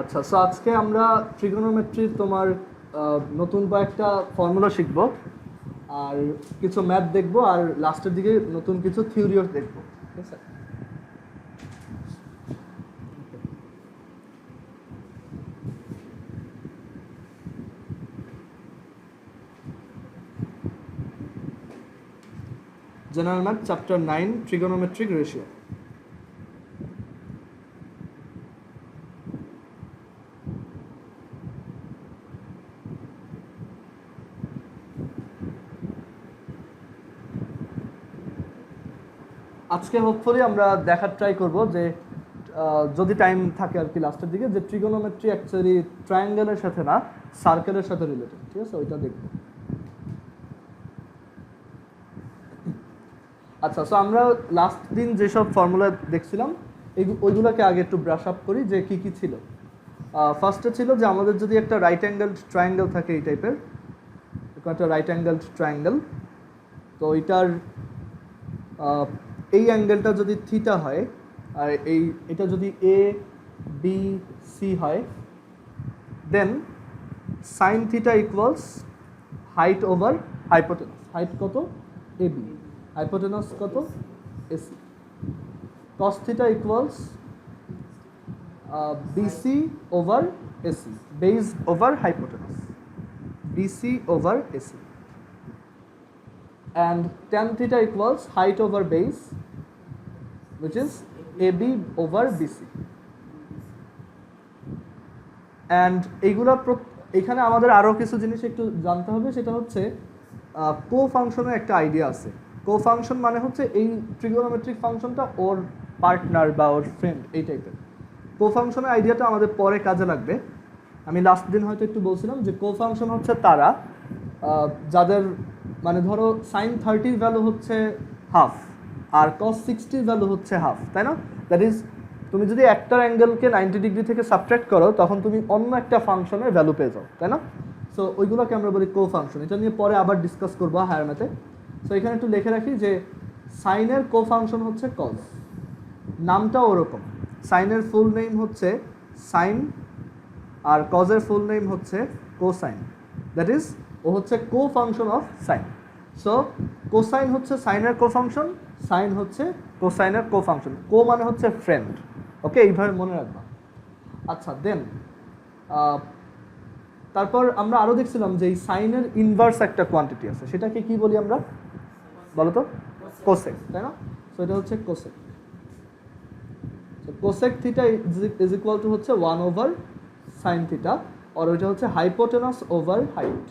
আচ্ছা, সো আজকে আমরা ট্রিগোনোমেট্রির তোমার নতুন কয়েকটা ফর্মুলা শিখব, আর কিছু ম্যাথ দেখব, আর লাস্টের দিকে নতুন কিছু থিওরিও দেখব। ঠিক আছে? General math chapter 9, trigonometric ratio. আজকে হোপফুলি আমরা দেখার ট্রাই করব যে যদি টাইম থাকে আর কি লাস্টের দিকে, যে ট্রিগোনোমেট্রি অ্যাকচুয়ালি ট্রায়াঙ্গেলের সাথে না, সার্কেলের সাথে রিলেটেড। ঠিক আছে, ওইটা দেখব। আচ্ছা, সো আমরা লাস্ট দিন যেসব ফর্মুলা দেখছিলাম ওইগুলোকে আগে একটু ব্রাশ আপ করি যে কি কি ছিল। ফার্স্টে ছিল যে আমাদের যদি একটা রাইট অ্যাঙ্গেলড ট্রায়াঙ্গেল থাকে, এই টাইপের একটা রাইট অ্যাঙ্গেলড ট্রায়াঙ্গেল, তো ওইটার এই অ্যাঙ্গেলটা যদি থিটা হয়, আর এটা যদি এ বি সি হয়, then sine theta equals height over hypotenuse. Height কত? A B. হাইপোটেনাস কত? AC. Cos theta equals BC over AC, base over hypotenuse, BC over AC. And tan theta equals height over base, which is AB over BC. And এইগুলা এখানে আমাদের আরও কিছু জিনিস একটু জানতে হবে, সেটা হচ্ছে কো ফাংশনের একটা আইডিয়া আছে। কো ফাংশন মানে হচ্ছে এই ট্রিগোনোমেট্রিক ফাংশনটা ওর পার্টনার বা ওর ফ্রেন্ড, এই টাইপের। কো ফাংশনের আইডিয়াটা আমাদের পরে কাজে লাগবে। আমি লাস্ট দিন হয়তো একটু বলছিলাম যে কো ফাংশন হচ্ছে তারা যাদের, মানে ধরো সাইন 30 ভ্যালু হচ্ছে হাফ আর কস 60 ভ্যালু হচ্ছে হাফ, তাই না? দ্যাট ইজ, তুমি যদি একটা অ্যাঙ্গেলকে 90 ডিগ্রি থেকে সাবট্রাক্ট করো, তখন তুমি অন্য একটা ফাংশনের ভ্যালু পেয়ে যাও, তাই না? সো ওইগুলোকে আমরা বলি কো ফাংশন। এটা নিয়ে পরে আবার ডিসকাস করবো হায়ার ম্যাথে। সো এখানে একটু লিখে রাখি যে সাইনের কো ফাংশন হচ্ছে কজ। নামটাও ওরকম, সাইনের ফুল নেম হচ্ছে সাইন, আর কজের ফুল নেম হচ্ছে কোসাইন। দ্যাট ইজ, ও হচ্ছে co function of sine. So cosine হচ্ছে সাইনের কো ফাংশন, সাইন হচ্ছে কোসাইনের কো ফাংশন। কো মানে হচ্ছে ফ্রেন্ড। ওকে, এইভাবে মনে রাখবা। আচ্ছা, দেন তারপর আমরা আরও দেখছিলাম যে এই সাইনের ইনভার্স একটা কোয়ান্টিটি আছে, সেটাকে কি বলি আমরা? বলো তো? কোসেক, তাই না? সো এটা হচ্ছে cosec. Cosec theta is equal two হচ্ছে 1 ওভার সাইন থিটা, আর ওইটা হচ্ছে হাইপোটেনাস ওভার হাইট।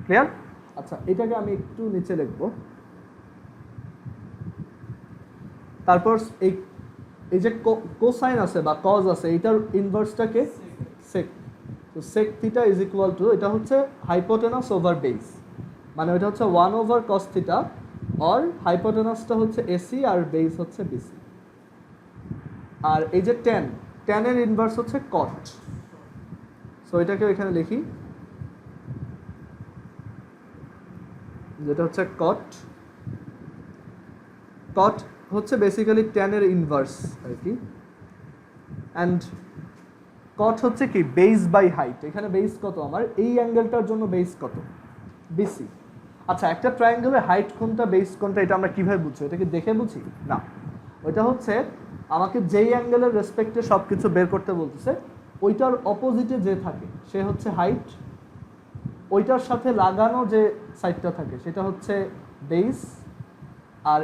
ক্লিয়ার? আচ্ছা, এটাকে আমি একটু নিচে লিখব। তারপর এই যে কোসাইন আছে বা কজ আছে, এটার ইনভার্সটাকে সেক। তো sec theta is equal to, এটা হচ্ছে হাইপোটেনাস ওভার বেস, মানে এটা হচ্ছে 1 ওভার কস থিটা, আর হাইপোটেনাসটা হচ্ছে এসি আর বেস হচ্ছে বিসি। আর এই যে ট্যানের ইনভার্স হচ্ছে কট। সো এটাকে এখানে লিখি, যেটা হচ্ছে কট। কট হচ্ছে বেসিক্যালি ট্যানের ইনভার্স আর কি। অ্যান্ড কট হচ্ছে কি? Base by height. এখানে বেস কত আমার? এই অ্যাঙ্গেলটার জন্য বেস কত? বিসি। আচ্ছা, একটা ট্রায়াঙ্গেলের হাইট কোনটা, বেস কোনটা, এটা আমরা কিভাবে বুঝছি? এটা কি দেখে বুঝি? না, ওইটা হচ্ছে আমাকে যেই অ্যাঙ্গেলের রেসপেক্টে সব কিছু বের করতে বলতেছে, ওইটার অপোজিটে যে থাকে সে হচ্ছে হাইট, ওইটার সাথে লাগানো যে সাইডটা থাকে সেটা হচ্ছে বেস, আর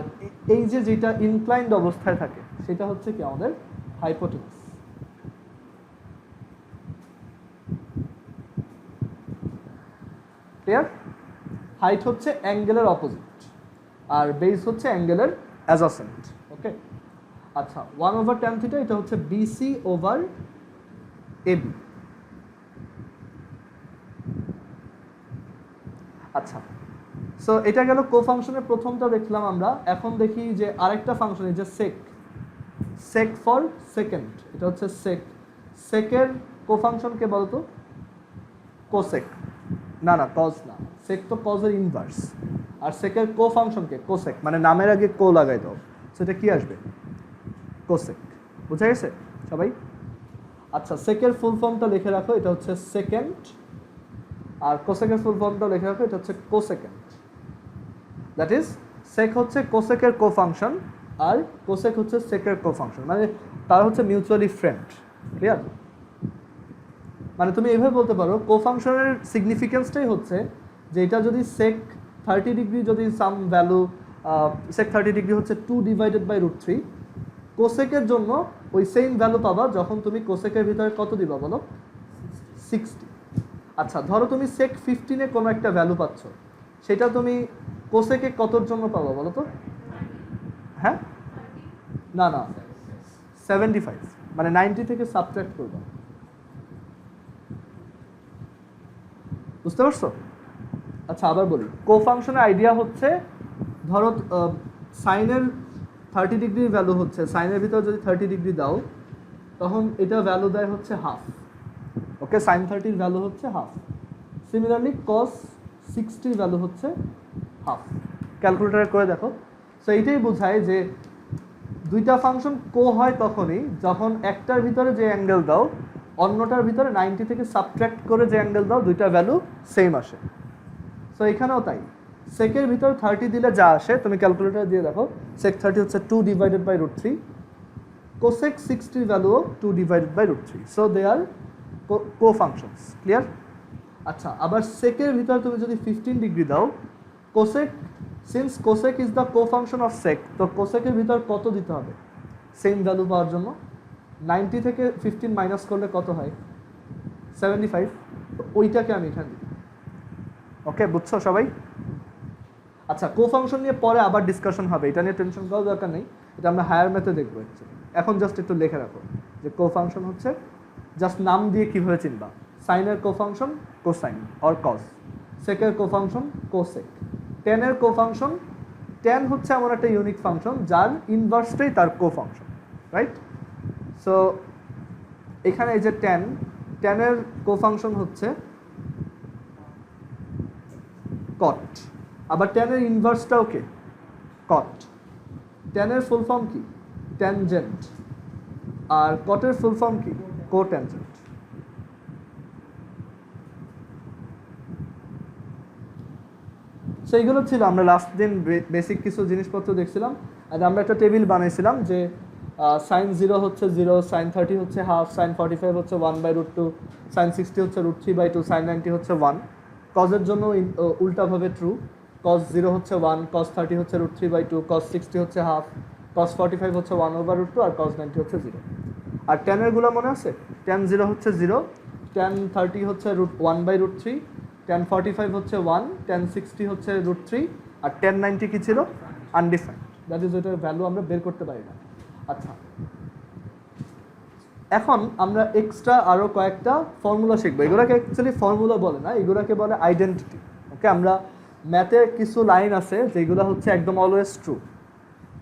এই যে যেটা ইনক্লাইন্ড অবস্থায় থাকে সেটা হচ্ছে কি আমাদের হাইপোটেনাস। ক্লিয়ার? হাইট হচ্ছে অ্যাঙ্গেলের অপোজিট, আর বেস হচ্ছে অ্যাঙ্গেলের অ্যাডজেসেন্ট। ওকে, আচ্ছা, 1 ওভার ট্যান থিটা, এটা হচ্ছে বিসি ওভার এবি। আচ্ছা, সো এটা গেল কো ফাংশনের প্রথমটা দেখলাম আমরা। এখন দেখি যে আরেকটা ফাংশন, এই যে সেক, সেক ফর সেকেন্ড, এটা হচ্ছে সেক। সেকের কো ফাংশনকে বলতো কোসেক। না না, কজ না, সেক তো কজের ইনভার্স। আর সেকের কো ফাংশনকে কোসেক, মানে নামের আগে কো লাগাই দাও, সেটা কি আসবে? কোসেক। বুঝা গেছে সবাই? আচ্ছা সেকের ফুল ফর্মটা লিখে রাখো, এটা হচ্ছে সেকেন্ড, আর কোসেকের ফুল ফর্মটা লিখে রাখো, এটা হচ্ছে কোসেকেন্ড। দ্যাট ইজ সেক হচ্ছে কোসেকের কো ফাংশন আর কোসেক হচ্ছে সেকের কো ফাংশন, মানে তারা হচ্ছে মিউচুয়ালি ফ্রেন্ড। ক্লিয়ার? মানে তুমি এইভাবে বলতে পারো কো ফাংশনের সিগনিফিকেন্সটাই হচ্ছে যে এটা যদি সেক 30 ডিগ্রি যদি সাম ভ্যালু সেক 30 ডিগ্রি হচ্ছে 2 ডিভাইডেড বাই √3, কোসেকের জন্য ওই সেম ভ্যালু পাবা যখন তুমি কোসেকের ভিতরে কত দিবা বলো? 60। আচ্ছা ধরো তুমি সেক 15-এ কোনো একটা ভ্যালু পাচ্ছ, সেটা তুমি কোসেকে কতর জন্য পাবা বলো তো? হ্যাঁ না না 75, মানে 90 থেকে সাবট্রাক্ট করবা। বুঝতে পারছো? আচ্ছা আবার বলি, কো ফাংশনের আইডিয়া হচ্ছে ধরো সাইনের 30 ডিগ্রি ভ্যালু হচ্ছে, সাইনের ভিতরে যদি 30 ডিগ্রি দাও তখন এটা ভ্যালু দেয় হচ্ছে হাফ। ওকে, সাইন 30 ভ্যালু হচ্ছে হাফ। সিমিলারলি কস 60 ভ্যালু হচ্ছে হাফ। ক্যালকুলেটারে করে দেখো। সো এইটাই বোঝায় যে দুইটা ফাংশন কো হয় তখনই যখন একটার ভিতরে যে অ্যাঙ্গেল দাও অন্যটার ভিতরে 90 থেকে সাবট্রাক্ট করে যে অ্যাঙ্গেল দাও দুইটা ভ্যালু সেম আসে। সো এখানেও তাই, সেকের ভিতর 30 দিলে যা আসে তুমি ক্যালকুলেটর দিয়ে দেখো, সেক 30 হচ্ছে 2 divided by √3, cosec 60 value 2 divided by √3, so they are co functions. Clear? আচ্ছা আবার সেকের ভিতর তুমি যদি 15 ডিগ্রি দাও, cosec since cosec is the co function of sec, তো কোসেকের ভিতর কত দিতে হবে সেম ভ্যালু পাওয়ার জন্য? 90 থেকে 15 মাইনাস করলে কত হয়? 75। তো ওইটাকে আমি এখানে দিই। ওকে, বুঝছো সবাই? আচ্ছা কো ফাংশন নিয়ে পরে আবার ডিসকাশন হবে, এটা নিয়ে টেনশন করার দরকার নেই, এটা আমরা হায়ার ম্যাথে দেখবো। এখন জাস্ট একটু লিখে রাখো যে কো ফাংশন হচ্ছে জাস্ট নাম দিয়ে কীভাবে চিনবা। সাইনের co function cosine or cos, সেকের কো ফাংশন কোসেক, টেনের কো ফাংশন, টেন হচ্ছে এমন একটা ইউনিক ফাংশন যার ইনভার্সটাই তার কো ফাংশন, রাইট? সো এখানে এই যে টেনের কো ফাংশন হচ্ছে কট, আবার টেনের ইনভার্সটাও কে? কট। টেনের ফুল ফর্ম কি? ট্যানজেন্ট। আর কটের ফুল ফর্ম কি? কোট্যানজেন্ট। সেইগুলো ছিল আমরা লাস্ট দিন বেসিক কিছু জিনিসপত্র দেখছিলাম, আর আমরা একটা টেবিল বানাইছিলাম যে সাইন 0 হচ্ছে 0, সাইন 30 হচ্ছে হাফ, সাইন 45 হচ্ছে 1/√2, সাইন 60 হচ্ছে √3/2, সাইন 90 হচ্ছে 1। কজের জন্য উল্টাভাবে ট্রু, কস 0 হচ্ছে 1, কস 30 হচ্ছে √3/2, কস 60 হচ্ছে হাফ, কস 45 হচ্ছে 1/√2, আর কস 90 হচ্ছে 0। আর টেনেরগুলো মনে আছে? tan 0 হচ্ছে 0, tan 30 হচ্ছে 1/√3, tan 45 হচ্ছে 1, tan 60 হচ্ছে √3, আর tan 90 কি ছিল? আনডিফাইন্ড। দ্যাট ইজ এটার ভ্যালু আমরা বের করতে পারি না। আচ্ছা এখন আমরা এক্সট্রা আরও কয়েকটা ফর্মুলা শিখবো। এগুলোকে অ্যাকচুয়ালি ফর্মুলা বলে না, এগুলোকে বলে আইডেন্টিটি। ওকে, আমরা ম্যাথে কিছু লাইন আছে যেগুলো হচ্ছে একদম অলওয়েজ ট্রু,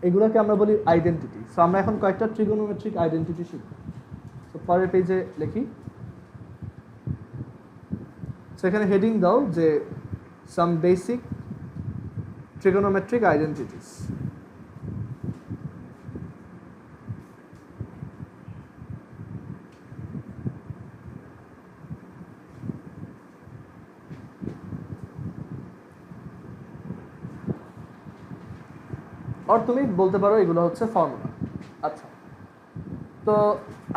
এগুলোকে আমরা বলি আইডেন্টিটি। সো আমরা এখন কয়েকটা ট্রিগোনোমেট্রিক আইডেন্টিটি শিখব। তো পরের পেজে লিখি, সেখানে হেডিং দাও যে সাম বেসিক ট্রিগোনোমেট্রিক আইডেন্টিটিস। আর তুমি বলতে পারো এগুলো হচ্ছে ফর্মুলা। আচ্ছা, তো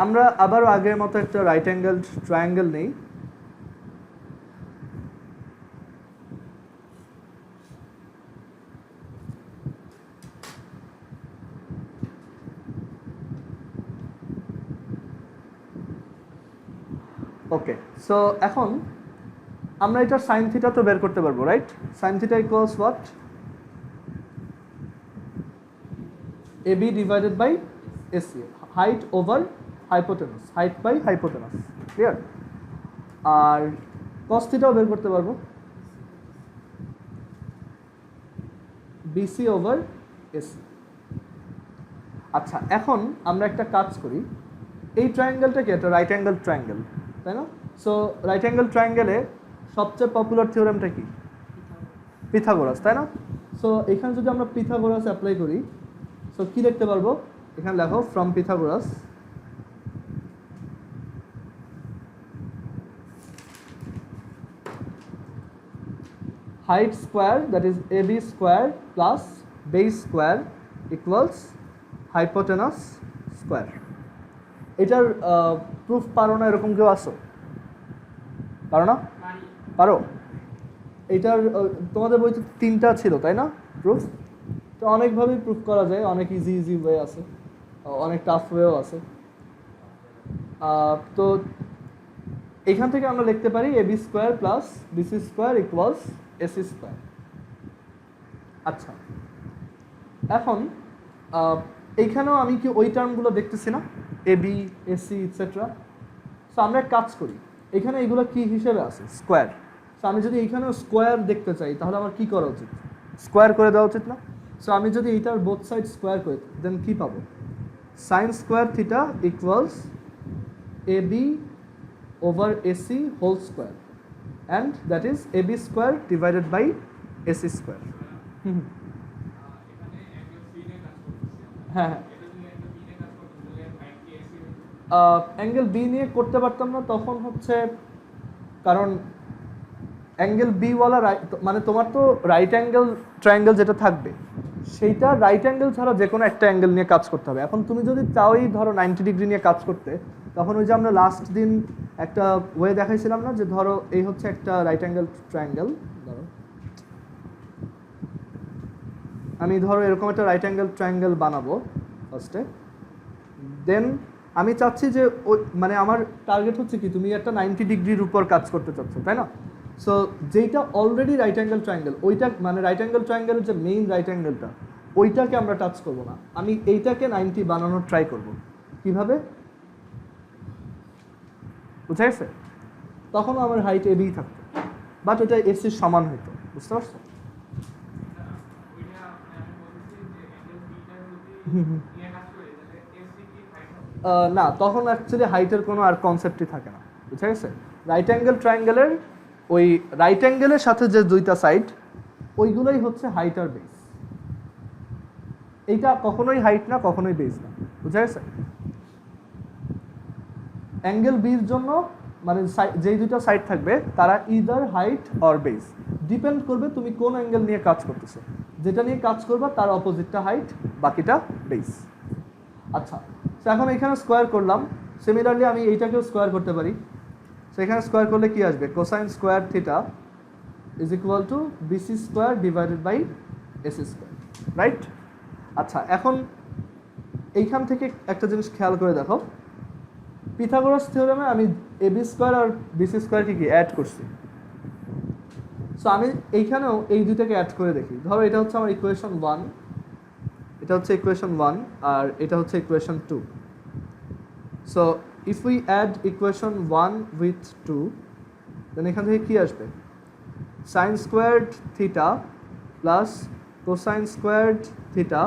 আমরা আবারও আগের মতো একটা রাইট অ্যাঙ্গেল ট্রায়াঙ্গেল নেই। ওকে, সো এখন আমরা এটা সাইন থিটা তো বের করতে পারবো, right? Sign theta equals what? AB divided by AC, height over hypotenuse, height by hypotenuse, clear? আর cos থিটাও বের করতে পারবো, BC over AC। আচ্ছা এখন আমরা একটা কাজ করি, এই ট্রায়াঙ্গেলটা কি? একটা রাইট অ্যাঙ্গেল ট্রায়াঙ্গেল, তাই না? সো রাইট অ্যাঙ্গেল ট্রায়াঙ্গেলে সবচেয়ে পপুলার থিওরেমটা কি? পিথাগোরাস, তাই না? সো এখানে যদি আমরা পিথাগোরাস অ্যাপ্লাই করি, সো কি লিখতে পারবো? এখানে লেখো from Pythagoras height square, that is AB square plus base square equals hypotenuse square. এটার প্রুফ পারো না এরকম কেউ আসো? পারো না? পারো? এটার তোমাদের বইতে 3টা ছিল তাই না প্রুফ? তো অনেকভাবেই প্রুফ করা যায়, অনেক ইজি ওয়ে আছে, অনেক টাফ ওয়েও আছে। তো এখান থেকে আমরা লিখতে পারি AB square plus BC square equals AC square. আচ্ছা, এখন এইখানেও আমি কি ওই টার্মগুলো দেখতেছি না, এবি এসি ইটসেট্রা? সো আমরা এক কাজ করি, এখানে এগুলো কি হিসেবে আছে? স্কোয়ার। সো আমি যদি এইখানেও স্কোয়ার দেখতে চাই তাহলে আমার কি করা উচিত? স্কোয়ার করে দেওয়া উচিত না? সো আমি যদি এইটার বোথ সাইড স্কোয়ার করি দেন কি পাবো? Sine square theta equals AB over AC whole square, and that is AB square divided by AC square. হ্যাঁ, অ্যাঙ্গেল বি নিয়ে করতে পারতাম না তখন হচ্ছে কারণ অ্যাঙ্গেল বি ওয়ালা মানে তোমার তো রাইট অ্যাঙ্গেল ট্রায়াঙ্গেল যেটা থাকবে সেইটা রাইট অ্যাঙ্গেল ছাড়া যে কোনো একটা অ্যাঙ্গেল নিয়ে কাজ করতে হবে। এখন তুমি যদি চাওই ধরো 90 ডিগ্রি নিয়ে কাজ করতে, তখন ওই যে আমরা লাস্ট দিন একটা ওয়ে দেখাইছিলাম না, যে ধরো এই হচ্ছে একটা রাইট অ্যাঙ্গেল ট্রায়াঙ্গেল, ধরো আমি ধরো এরকম একটা রাইট অ্যাঙ্গেল ট্রায়াঙ্গেল বানাবো ফার্স্টে, দেন আমি চাচ্ছি যে মানে আমার টার্গেট হচ্ছে কি তুমি একটা 90 ডিগ্রির উপর কাজ করতে চাচ্ছ তাই না? সো যেইটা অলরেডি রাইট অ্যাঙ্গেল ট্রায়াঙ্গেল ওইটা মানে রাইট অ্যাঙ্গেল ট্রায়াঙ্গেলের যে মেইন রাইট অ্যাঙ্গেলটা ওইটাকে আমরা টাচ করবো না, আমি এইটাকে 90 বানানোর ট্রাই করব। কিভাবে বুঝা গেছে? তখনও আমার হাইট এবি থাকতো, বাট ওটা এসির সমান হইতো, বুঝতে পারছো? না, তখন অ্যাকচুয়ালি হাইটের কোনো আর কনসেপ্টই থাকে না, বুঝা গেছে? রাইট অ্যাঙ্গেল ট্রায়াঙ্গেলের ওই রাইট অ্যাঙ্গেলের সাথে যে দুইটা সাইড ওইগুলোই হচ্ছে হাইট আর বেস। এইটা কখনোই হাইট না, কখনোই বেস না, বুঝা গেছে? অ্যাঙ্গেল বির জন্য মানে যেই দুটো সাইড থাকবে তারা either height or base, depend করবে তুমি কোন অ্যাঙ্গেল নিয়ে কাজ করতেছো। যেটা নিয়ে কাজ করবা তার অপোজিটটা হাইট, বাকিটা বেস। আচ্ছা, তো এখন এখানে স্কোয়ার করলাম, সিমিলারলি আমি এইটাকেও স্কোয়ার করতে পারি। সেখানে স্কোয়ার করলে কি আসবে? Cosine square theta is equal to BC square divided by AC square, right? আচ্ছা, এখন এইখান থেকে একটা জিনিস খেয়াল করে দেখো, পিথাগোরাস থিওরেমে আমি এবি স্কোয়ার আর বিসি স্কোয়ারকে কি অ্যাড করছি। সো আমি এইখানেও এই দুইটাকে অ্যাড করে দেখি। ধরো এটা হচ্ছে আমার ইকুয়েশন 1, এটা হচ্ছে ইকুয়েশন 1 আর এটা হচ্ছে equation 2। So if we add equation 1 with 2 then এখান থেকে কি আসবে? Sine squared theta plus cosine squared theta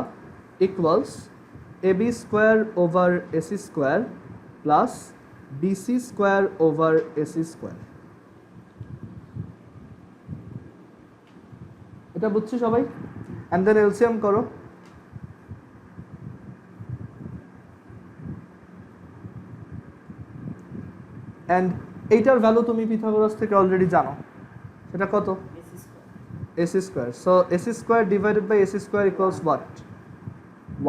equals AB square over AC square plus BC square over AC square. এটা বুঝছি সবাই? অ্যান্ড দেন এলসিএম করো। অ্যান্ড এইটার value তুমি পিথাগোরাস থেকে অলরেডি জানো, এটা কত? AC square. So AC square divided by AC square equals what?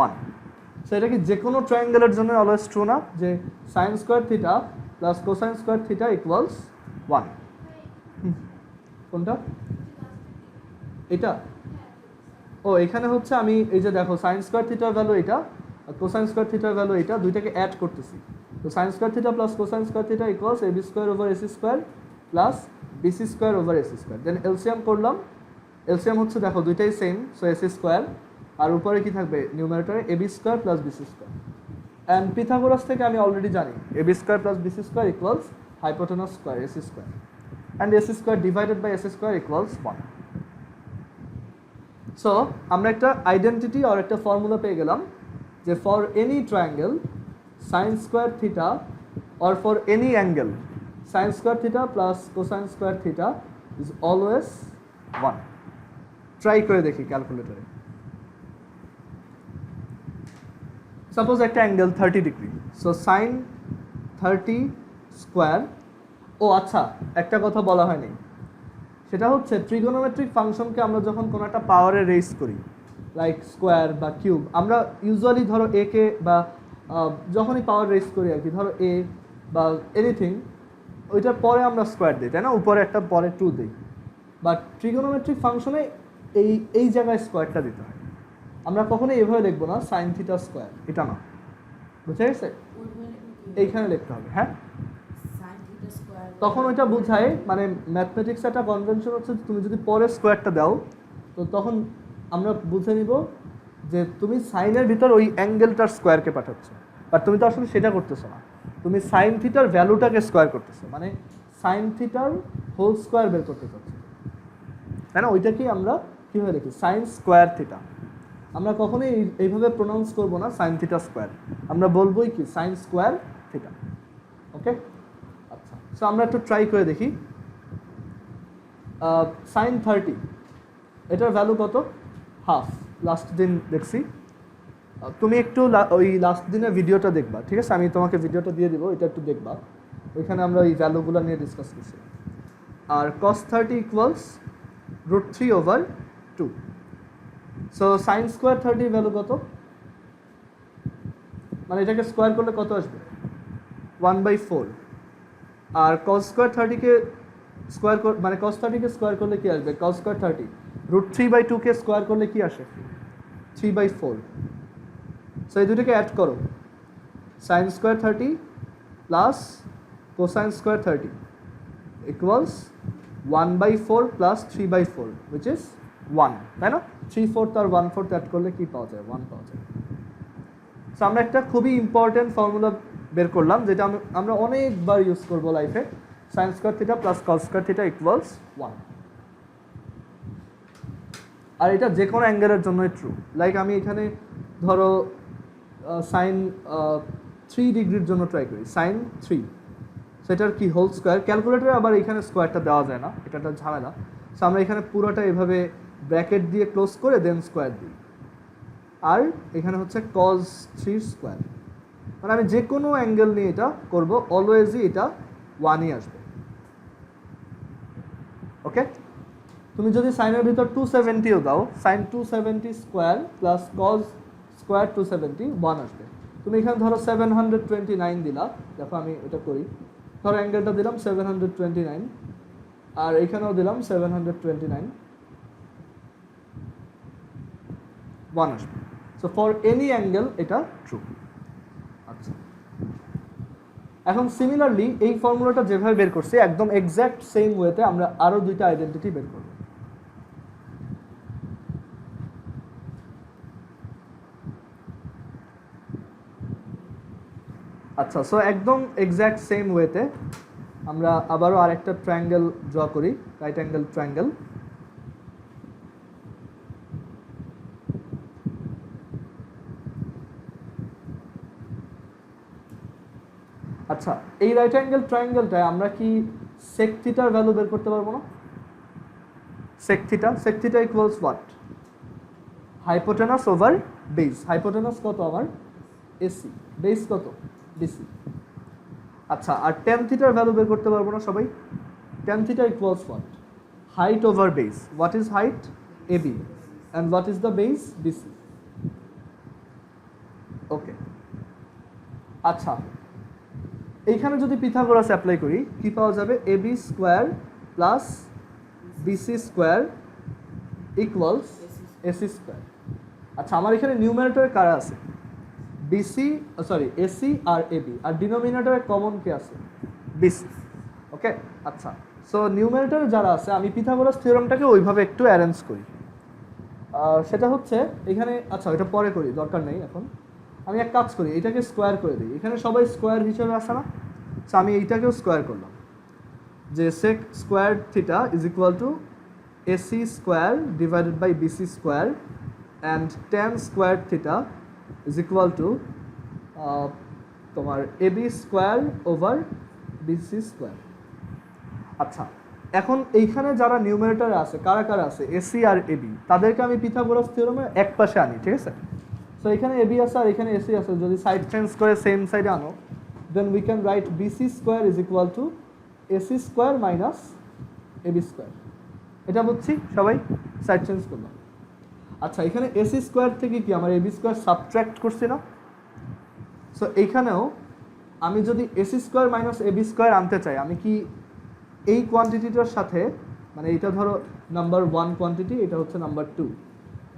1। সো এটা কি যে কোনো ট্রায়াঙ্গেলের জন্য অলওয়েজ ট্রু না, যে sign square theta plus cosine square theta equals 1? কোনটা? এটা? ও, এখানে হচ্ছে আমি এই যে দেখো সাইন স্কোয়ার থিটার ভ্যালু এটা আর কোসাইন স্কোয়ার থিটার ভ্যালু এটা, দুইটাকে অ্যাড করতেছি। তো sine square theta plus cosine square theta equals AB square over AC square plus BC square over AC square. Then LCM করলাম, এলসিএম হচ্ছে দেখো দুইটাই সেম, সো এসি স্কোয়ার আর উপরে কি থাকবে নিউমারেটরে AB square plus BC square. And Pythagoras থেকে আমি অলরেডি জানি AB square plus BC square equals hypotenuse square AC square, and AC square divided by AC square equals 1। So আমরা একটা আইডেন্টিটি আর একটা ফর্মুলা পেয়ে গেলাম যে for any triangle sine square theta or for any angle sin square theta plus cosine square theta is always 1. Try করে দেখি ক্যালকুলেটরে। সাপোজ একটা angle 30 degree, so sine 30 square. ও আচ্ছা, একটা কথা বলা হয়নি, সেটা হচ্ছে ট্রিগোনোমেট্রিক ফাংশনকে আমরা যখন কোনো একটা পাওয়ারে রেজ করি, লাইক স্কোয়ার বা কিউব, আমরা ইউজুয়ালি ধরো এ কে বা যখনই পাওয়ার রেজ করি আর কি, ধরো এ বা এনিথিং, ওইটার পরে আমরা স্কোয়ার দিই, তাই না? উপরে একটা পরে 2 দিই। বাট ট্রিগোনোমেট্রিক ফাংশনে এই জায়গায় স্কোয়ারটা দিতে হয়। আমরা কখনোই এভাবে লিখবো না সাইন থিটা স্কোয়ার, এটা না, বুঝে গেছে? এইখানে লিখতে হবে, হ্যাঁ। তখন ওইটা বোঝায়, মানে ম্যাথমেটিক্স একটা কনভেনশন হচ্ছে তুমি যদি পরে স্কোয়ারটা দাও তো তখন আমরা বুঝে নিব যে তুমি সাইনের ভিতর ওই অ্যাঙ্গেলটার স্কোয়ারকে পাঠাচ্ছ, বাট তুমি তো আসলে সেটা করতেছো না, তুমি সাইন থিটার ভ্যালুটাকে স্কোয়ার করতেছো, মানে সাইন থিটার হোল স্কোয়ার বের করতে চাচ্ছ, তাই না? ওইটাকেই আমরা কীভাবে লিখি? Sign square theta. আমরা কখনোই এইভাবে প্রোনাউন্স করবো না সাইন থিটা স্কোয়ার, আমরা বলবোই কি সাইন স্কোয়ার থিটা। ওকে, আচ্ছা, সো আমরা একটু ট্রাই করে দেখি। সাইন 30, এটার ভ্যালু কত? হাফ। লাস্ট দিন দেখছি, তুমি একটু ওই লাস্ট দিনের ভিডিওটা দেখবা, ঠিক আছে? আমি তোমাকে ভিডিওটা দিয়ে দিব, এটা একটু দেখবা, ওইখানে আমরা এই ভ্যালুগুলো নিয়ে ডিসকাস করছি। আর cos 30 equals √3/2। So sine square 30 value কত? মানে এটাকে স্কোয়ার করলে কত আসবে? 1/4। আর cos স্কোয়ার 30কে স্কোয়ার মানে cos 30কে স্কোয়ার করলে কি আসবে? cos স্কোয়ার 30 √3/2কে স্কোয়ার করলে কি আসে? 3/4। সো এই দুটোকে অ্যাড করো, sine square 30 plus cosine square 30 equals 1/4 plus 3/4 which is 1, তাই না? 3/4 আর 1/4 অ্যাড করলে কি পাওয়া যায়? 1 পাওয়া যায়। সো আমরা একটা খুবই ইম্পর্টেন্ট ফর্মুলা বের করলাম, যেটা আমরা অনেকবার ইউজ করবো লাইফে। Sign square theta plus cos square theta equals 1। আর এটা যে কোনো অ্যাঙ্গেলের জন্যই ট্রু। লাইক আমি এখানে ধরো সাইন 3 ডিগ্রির জন্য ট্রাই করি, সাইন 3, সেটার কি হোল স্কোয়ার। ক্যালকুলেটারে আবার এখানে স্কোয়ারটা দেওয়া যায় না, এটা একটা ঝামেলা। সো আমরা এখানে পুরোটা এভাবে ব্র্যাকেট দিয়ে ক্লোজ করে দেন স্কোয়ার দিই। আর এখানে হচ্ছে cos 3 স্কোয়ার, মানে আমি যে কোনো অ্যাঙ্গেল নিয়ে এটা করব, অলওয়েজই এটা 1ই আসবে। ওকে, তুমি যদি সাইনের ভিতর 270ও দাও, sine 270 square plus cos square 270 1 আসবে। তুমি এখানে ধরো 729 দিলা, দেখো আমি এটা করি, ধরো অ্যাঙ্গেলটা দিলাম 729 আর এখানেও দিলাম 729, 1 আসবে। সো ফর এনি অ্যাঙ্গেল এটা ট্রু। আচ্ছা, এখন সিমিলারলি এই ফর্মুলাটা যেভাবে বের করছি একদম এক্স্যাক্ট সেম ওয়েতে আমরা আরো দুইটা আইডেন্টিটি বের করব। আচ্ছা, সো একদম এক্স্যাক্ট সেম ওয়েতে আমরা আবারও আরেকটা ট্রায়াঙ্গেল ড্র করি, রাইট অ্যাঙ্গেল ট্রায়াঙ্গেল। আচ্ছা, এই রাইট অ্যাঙ্গেল ট্রায়াঙ্গেলটায় আমরা কি sec থিটার ভ্যালু বের করতে পারবো না? sec theta equals what? Hypotenuse over base. Hypotenuse কত আমার? এসি। বেস কত? বিসি। আচ্ছা, আর tan থিটার ভ্যালু বের করতে পারবো না সবাই? tan theta equals what? Height over base. What is height? AB. And what is the base? BC. Okay, আচ্ছা, এইখানে যদি পিথাগোরাস অ্যাপ্লাই করি কি পাওয়া যাবে? AB square plus BC square equals AC square. আচ্ছা, আমার এখানে নিউমারেটরে কারা আছে? বিসি, সরি এসি আর এবি, আর ডিনোমিনেটরে কমন কে আছে? বিসি। ওকে, আচ্ছা, সো নিউমারেটরে যারা আছে আমি পিথাগোরাস থিওরামটাকে ওইভাবে একটু অ্যারেঞ্জ করি। সেটা হচ্ছে এখানে, আচ্ছা এটা পরে করি, দরকার নেই এখন। আমি এক কাজ করি, এটাকে স্কোয়ার করে দিই। এখানে সবাই স্কোয়ার হিসেবে আসে না? সো আমি এইটাকেও স্কোয়ার করলাম, যে sec square theta is equal to AC square divided by BC square and tan square theta is equal to তোমার AB square over BC square. আচ্ছা, এখন এইখানে যারা নিউমারেটরে আছে, কারা কারা আছে? এসি আর এবি, তাদেরকে আমি পিথাগোরাস থিওরামের এক পাশে আনি, ঠিক আছে? সো এখানে এবি আছে আর এখানে এসি আছে, যদি সাইড চেঞ্জ করে সেম সাইডে আনো, then we can write BC square is equal to AC square minus AB square. এটা বুঝছি সবাই, সাইড চেঞ্জ করলাম। আচ্ছা এখানে এসি স্কোয়ার থেকে কি আমার এবি স্কোয়ার সাবট্রাক্ট করছি না? সো এইখানেও আমি যদি AC square minus AB square আনতে চাই, আমি কি এই কোয়ান্টিটিটার সাথে, মানে এটা ধরো নাম্বার 1 কোয়ান্টিটি, এটা হচ্ছে নাম্বার 2,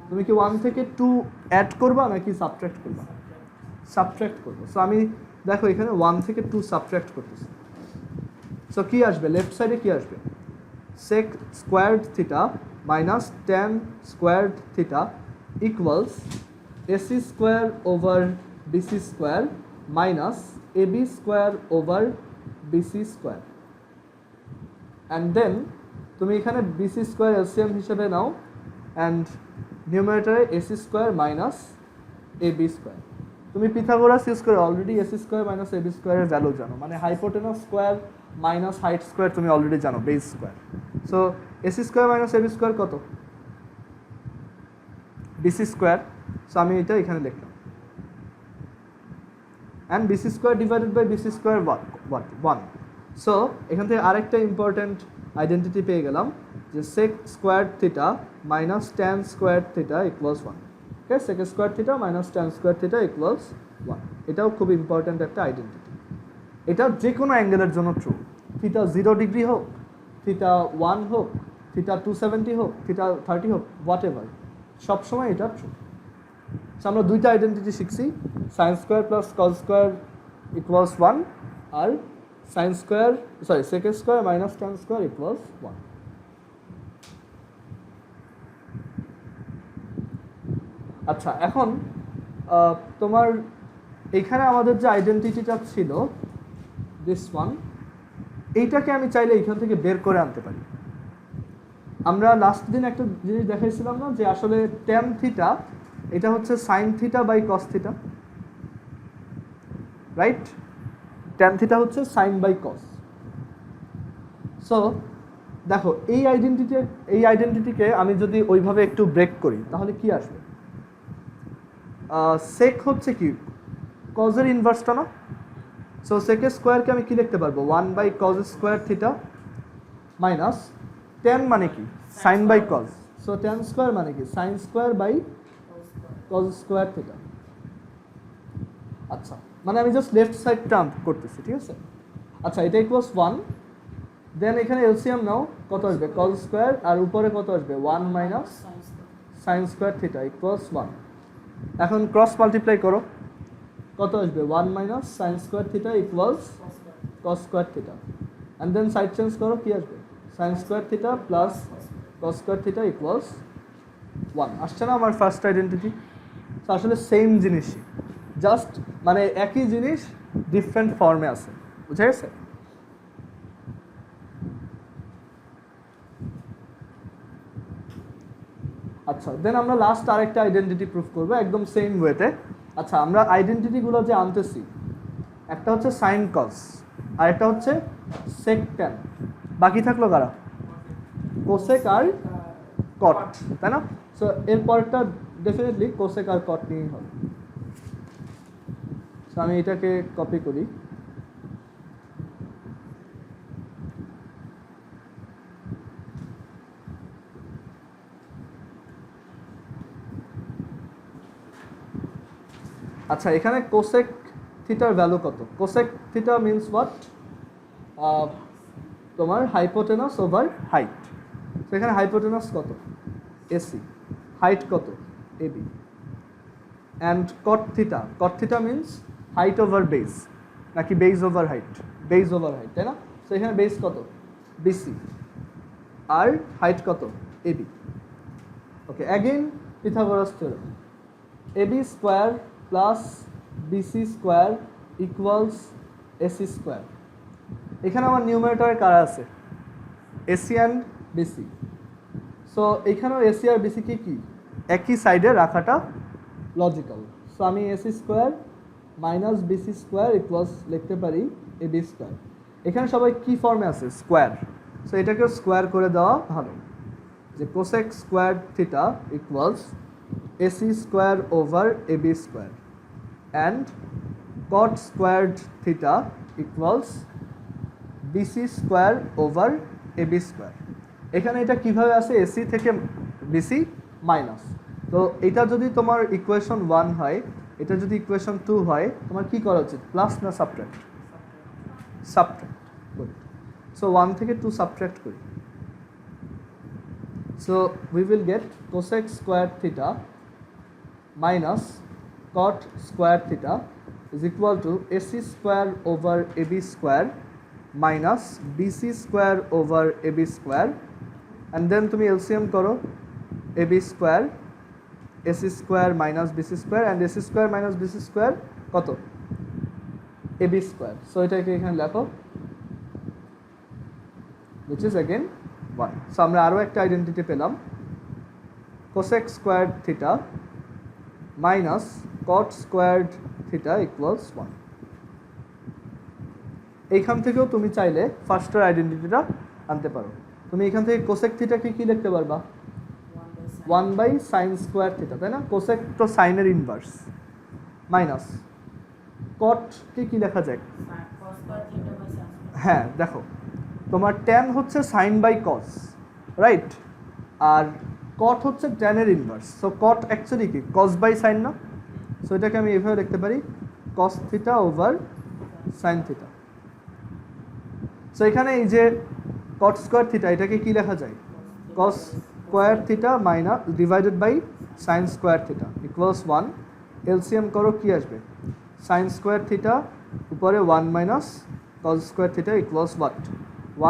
তুমি কি 1 থেকে 2 অ্যাড করবা নাকি সাবট্রাক্ট করবা? সাবট্রাক্ট করবো। সো আমি দেখো এখানে 1 থেকে 2 সাবট্রাক্ট করতেছি। সো কি আসবে লেফট সাইডে, কি আসবে? sec squared theta minus tan squared theta equals AC square over BC square minus AB square over BC square, and then তুমি এখানে BC square LCM হিসেবে নাও, and numerator AC square minus AB square। তুমি Pythagoras use করে already AC square minus AB square এর value জানো, মানে hypotenuse square minus height square তুমি অলরেডি জানো, base square. So AC square minus AB square কত? BC square. সো আমি এটা এখানে লিখলাম, and BC square divided by BC square what 1। So এখান থেকে আরেকটা ইম্পর্টেন্ট আইডেন্টিটি পেয়ে গেলাম, যে sec square theta minus tan square theta equals 1। Okay, sec square theta minus tan square theta equals 1। এটাও খুব ইম্পর্টেন্ট একটা আইডেন্টিটি। এটা যে কোনো অ্যাঙ্গেলের জন্য ট্রু, থিটা 0 ডিগ্রি হোক, থিটা 1 হোক, থিটা 270 হোক, থিটা 30 হোক, হোয়াট এভার, সবসময় এটা ট্রু। আমরা দুইটা আইডেন্টিটি শিখছি, sine square plus cos square equals 1, আর sine square sec square minus tan square equals 1। আচ্ছা এখন তোমার এখানে আমাদের যে আইডেন্টিটিটা ছিল দিস ওয়ান, এইটাকে আমি চাইলে এখান থেকে বের করে আনতে পারি। আমরা লাস্ট দিন একটা জিনিস দেখাইছিলাম না, যে আসলে ট্যান থিটা এটা হচ্ছে sine theta by cos theta, right? Tan theta হচ্ছে সাইন বাই কস। সো দেখো এই আইডেন্টিটিকে আমি যদি ওইভাবে একটু ব্রেক করি তাহলে কি আসবে? সেক হচ্ছে কি কজের ইনভার্সটা না? সো সেক স্কোয়ারকে আমি কি লিখতে পারবো? 1 by cos square theta minus tan মানে কি sine by cos, so tan square মানে কি sine square by cos square theta. আচ্ছা মানে আমি জাস্ট লেফট সাইড টার্ম করতেছি, ঠিক আছে? আচ্ছা এটা ইকুয়ালস 1, দেন এখানে এলসিএম নাও, কত আসবে? কজ স্কোয়ার, আর উপরে কত আসবে? 1 minus sine square theta equals 1। এখন ক্রস মাল্টিপ্লাই করো, কত আসবে? 1 minus sine square theta equals cos square theta, and then side change করো, কি আসবে? Sine square theta plus cos square theta equals 1। আসছে না আমার ফার্স্ট আইডেন্টিটি? তো আসলে সেম জিনিসই, জাস্ট মানে একই জিনিস ডিফারেন্ট ফর্মে আছে, বুঝা গেছে? আচ্ছা দেন আমরা লাস্ট আরেকটা আইডেন্টিটি প্রুফ করবো একদম সেম ওয়েতে। আচ্ছা আমরা আইডেন্টিটিগুলো যে আনতেছি, একটা হচ্ছে সাইন কস, আর একটা হচ্ছে সেক ট্যান, বাকি থাকলো কারা? কোসেক আর কট, তাই না? সো এর পরেরটা ডেফিনেটলি কোসেক আর কট নিয়েই হবে। সো আমি এটাকে কপি করি, আচ্ছা এখানে কোসেক থিটার ভ্যালু কত? Cosec theta means what? তোমার হাইপোটেনাস ওভার হাইট। তো এখানে হাইপোটেনাস কত? এসি, হাইট কত? AB, and cot theta means height over base, নাকি base over height? Base over height, তাই না? তো এখানে বেস কত? বিসি, আর হাইট কত? AB. Okay, again Pythagoras theorem, AB square plus BC square equals AC square. এখানে আমার নিউমারেটরে কারা আছে? AC and BC. সো এখানেও এসি আর বিসি কি একই সাইডে রাখাটা লজিক্যাল। সো আমি AC square minus BC square equals লিখতে পারি এবি স্কোয়ার। এখানে সবাই কি ফর্মে আছে? স্কোয়ার। সো এটাকে স্কোয়ার করে দেওয়া ভালো, যে cosec square theta equals AC square over AB square, and cot squared theta equals BC square over AB square. এখানে এটা কিভাবে আসে এসি থেকে বিসি মাইনাস, তো এটা যদি তোমার ইকুয়েশন 1 হয়, এটা যদি ইকুয়েশন 2 হয়, তোমার কি করা উচিত, প্লাস না সাবট্রাক্ট? সাবট্রাক্ট। গুড। সো 1 থেকে 2 সাবট্রাক্ট করি। So we will get cosec square theta minus cot square theta is equal to AC square over AB square minus BC square over AB square, and then তুমি LCM করো, AB square AC square minus BC square and AC square minus BC square কত, AB square, so এটাকে এখানে লেখো which is again 1. so আমরা আরো একটা identity পেলাম, cosec squared theta minus cot squared theta equals 1. এইখান থেকেও তুমি চাইলে ফার্স্টের আইডেন্টিটিটা আনতে পারো। তুমি এখান থেকে কোসেক থিটাকে কি লিখতে পারবা, 1/sin স্কোয়ার থিটা, তাই না? কোসেক তো সাইনের ইনভার্স, মাইনাস কটকে কি লেখা যায়, হ্যাঁ দেখো তোমার ট্যান হচ্ছে সাইন বাই কস, রাইট, আর কট হচ্ছে ট্যানের ইনভার্স, সো কট অ্যাকচুয়ালি কি কস বাই সাইন না, সো এটাকে আমি এভাবে লিখতে পারি cos theta over sine theta. So এখানে এই যে কট স্কোয়ার থিটা, এটাকে কি লেখা যায়, cos square theta minus divided by sine square theta equals 1। LCM করো, কি আসবে, সাইন স্কোয়ার থিটা উপরে 1 minus cos square theta equals what,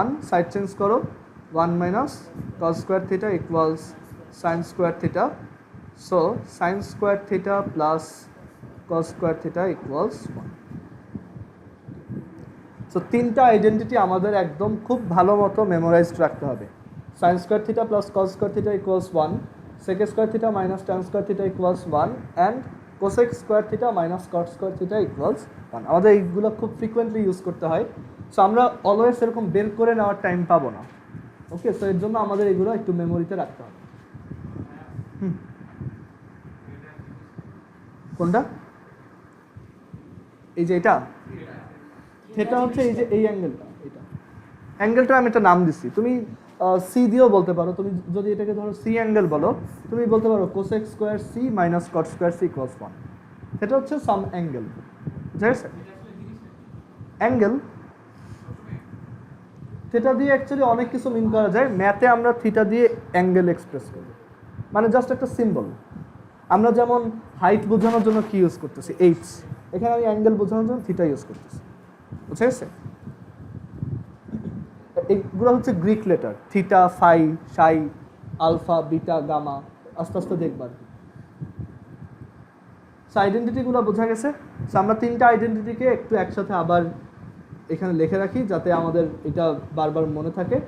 1, side change করো, 1 minus cos square theta equals sine square theta, so sine square theta plus cos square theta equals 1। সো তিনটা identity আমাদের একদম খুব ভালো মতো মেমোরাইজড রাখতে হবে। Sine square theta plus cos square theta equals 1, sec square theta minus tan square theta equals 1 and cosec square theta minus cot square theta equals 1। আমাদের এইগুলো খুব ফ্রিকোয়েন্টলি ইউজ করতে হয়, সো আমরা অলওয়েজ এরকম বের করে নেওয়ার টাইম পাবো না। ওকে, সো এর জন্য আমাদের এগুলো একটু মেমোরিতে রাখতে হবে। কোনটা, এই যে এটা, থিটা হচ্ছে এই যে এই অ্যাঙ্গেলটা, এটা অ্যাঙ্গেলটা আমি একটা নাম দিচ্ছি, তুমি সি দিয়েও বলতে পারো। তুমি যদি এটাকে ধরো সি অ্যাঙ্গেল বলো, তুমি বলতে পারো cosec square C minus cot square C equals 1। এটা হচ্ছে সাম অ্যাঙ্গেল, ঠিক আছে? অ্যাঙ্গেল থিটা দিয়ে অ্যাকচুয়ালি অনেক কিছু মিন করা যায়। ম্যাথে আমরা থিটা দিয়ে অ্যাঙ্গেল এক্সপ্রেস করি, মানে জাস্ট একটা সিম্বল। আমরা যেমন হাইট বোঝানোর জন্য কি ইউজ করতেছি, এইচ, এখানে আমি অ্যাঙ্গেল বোঝানোর জন্য থিটা ইউজ করতেছি, বুঝা গেছে? এগুলো হচ্ছে গ্রিক লেটার, থিটা, ফাই, সাই, আলফা, বিটা, গামা, আস্তে আস্তে দেখবার। সো আইডেন্টিটিগুলো বোঝা গেছে। সো আমরা তিনটা আইডেন্টিটিকে একটু একসাথে আবার এখানে লিখে রাখি যাতে আমাদের এটা বারবার মনে থাকে,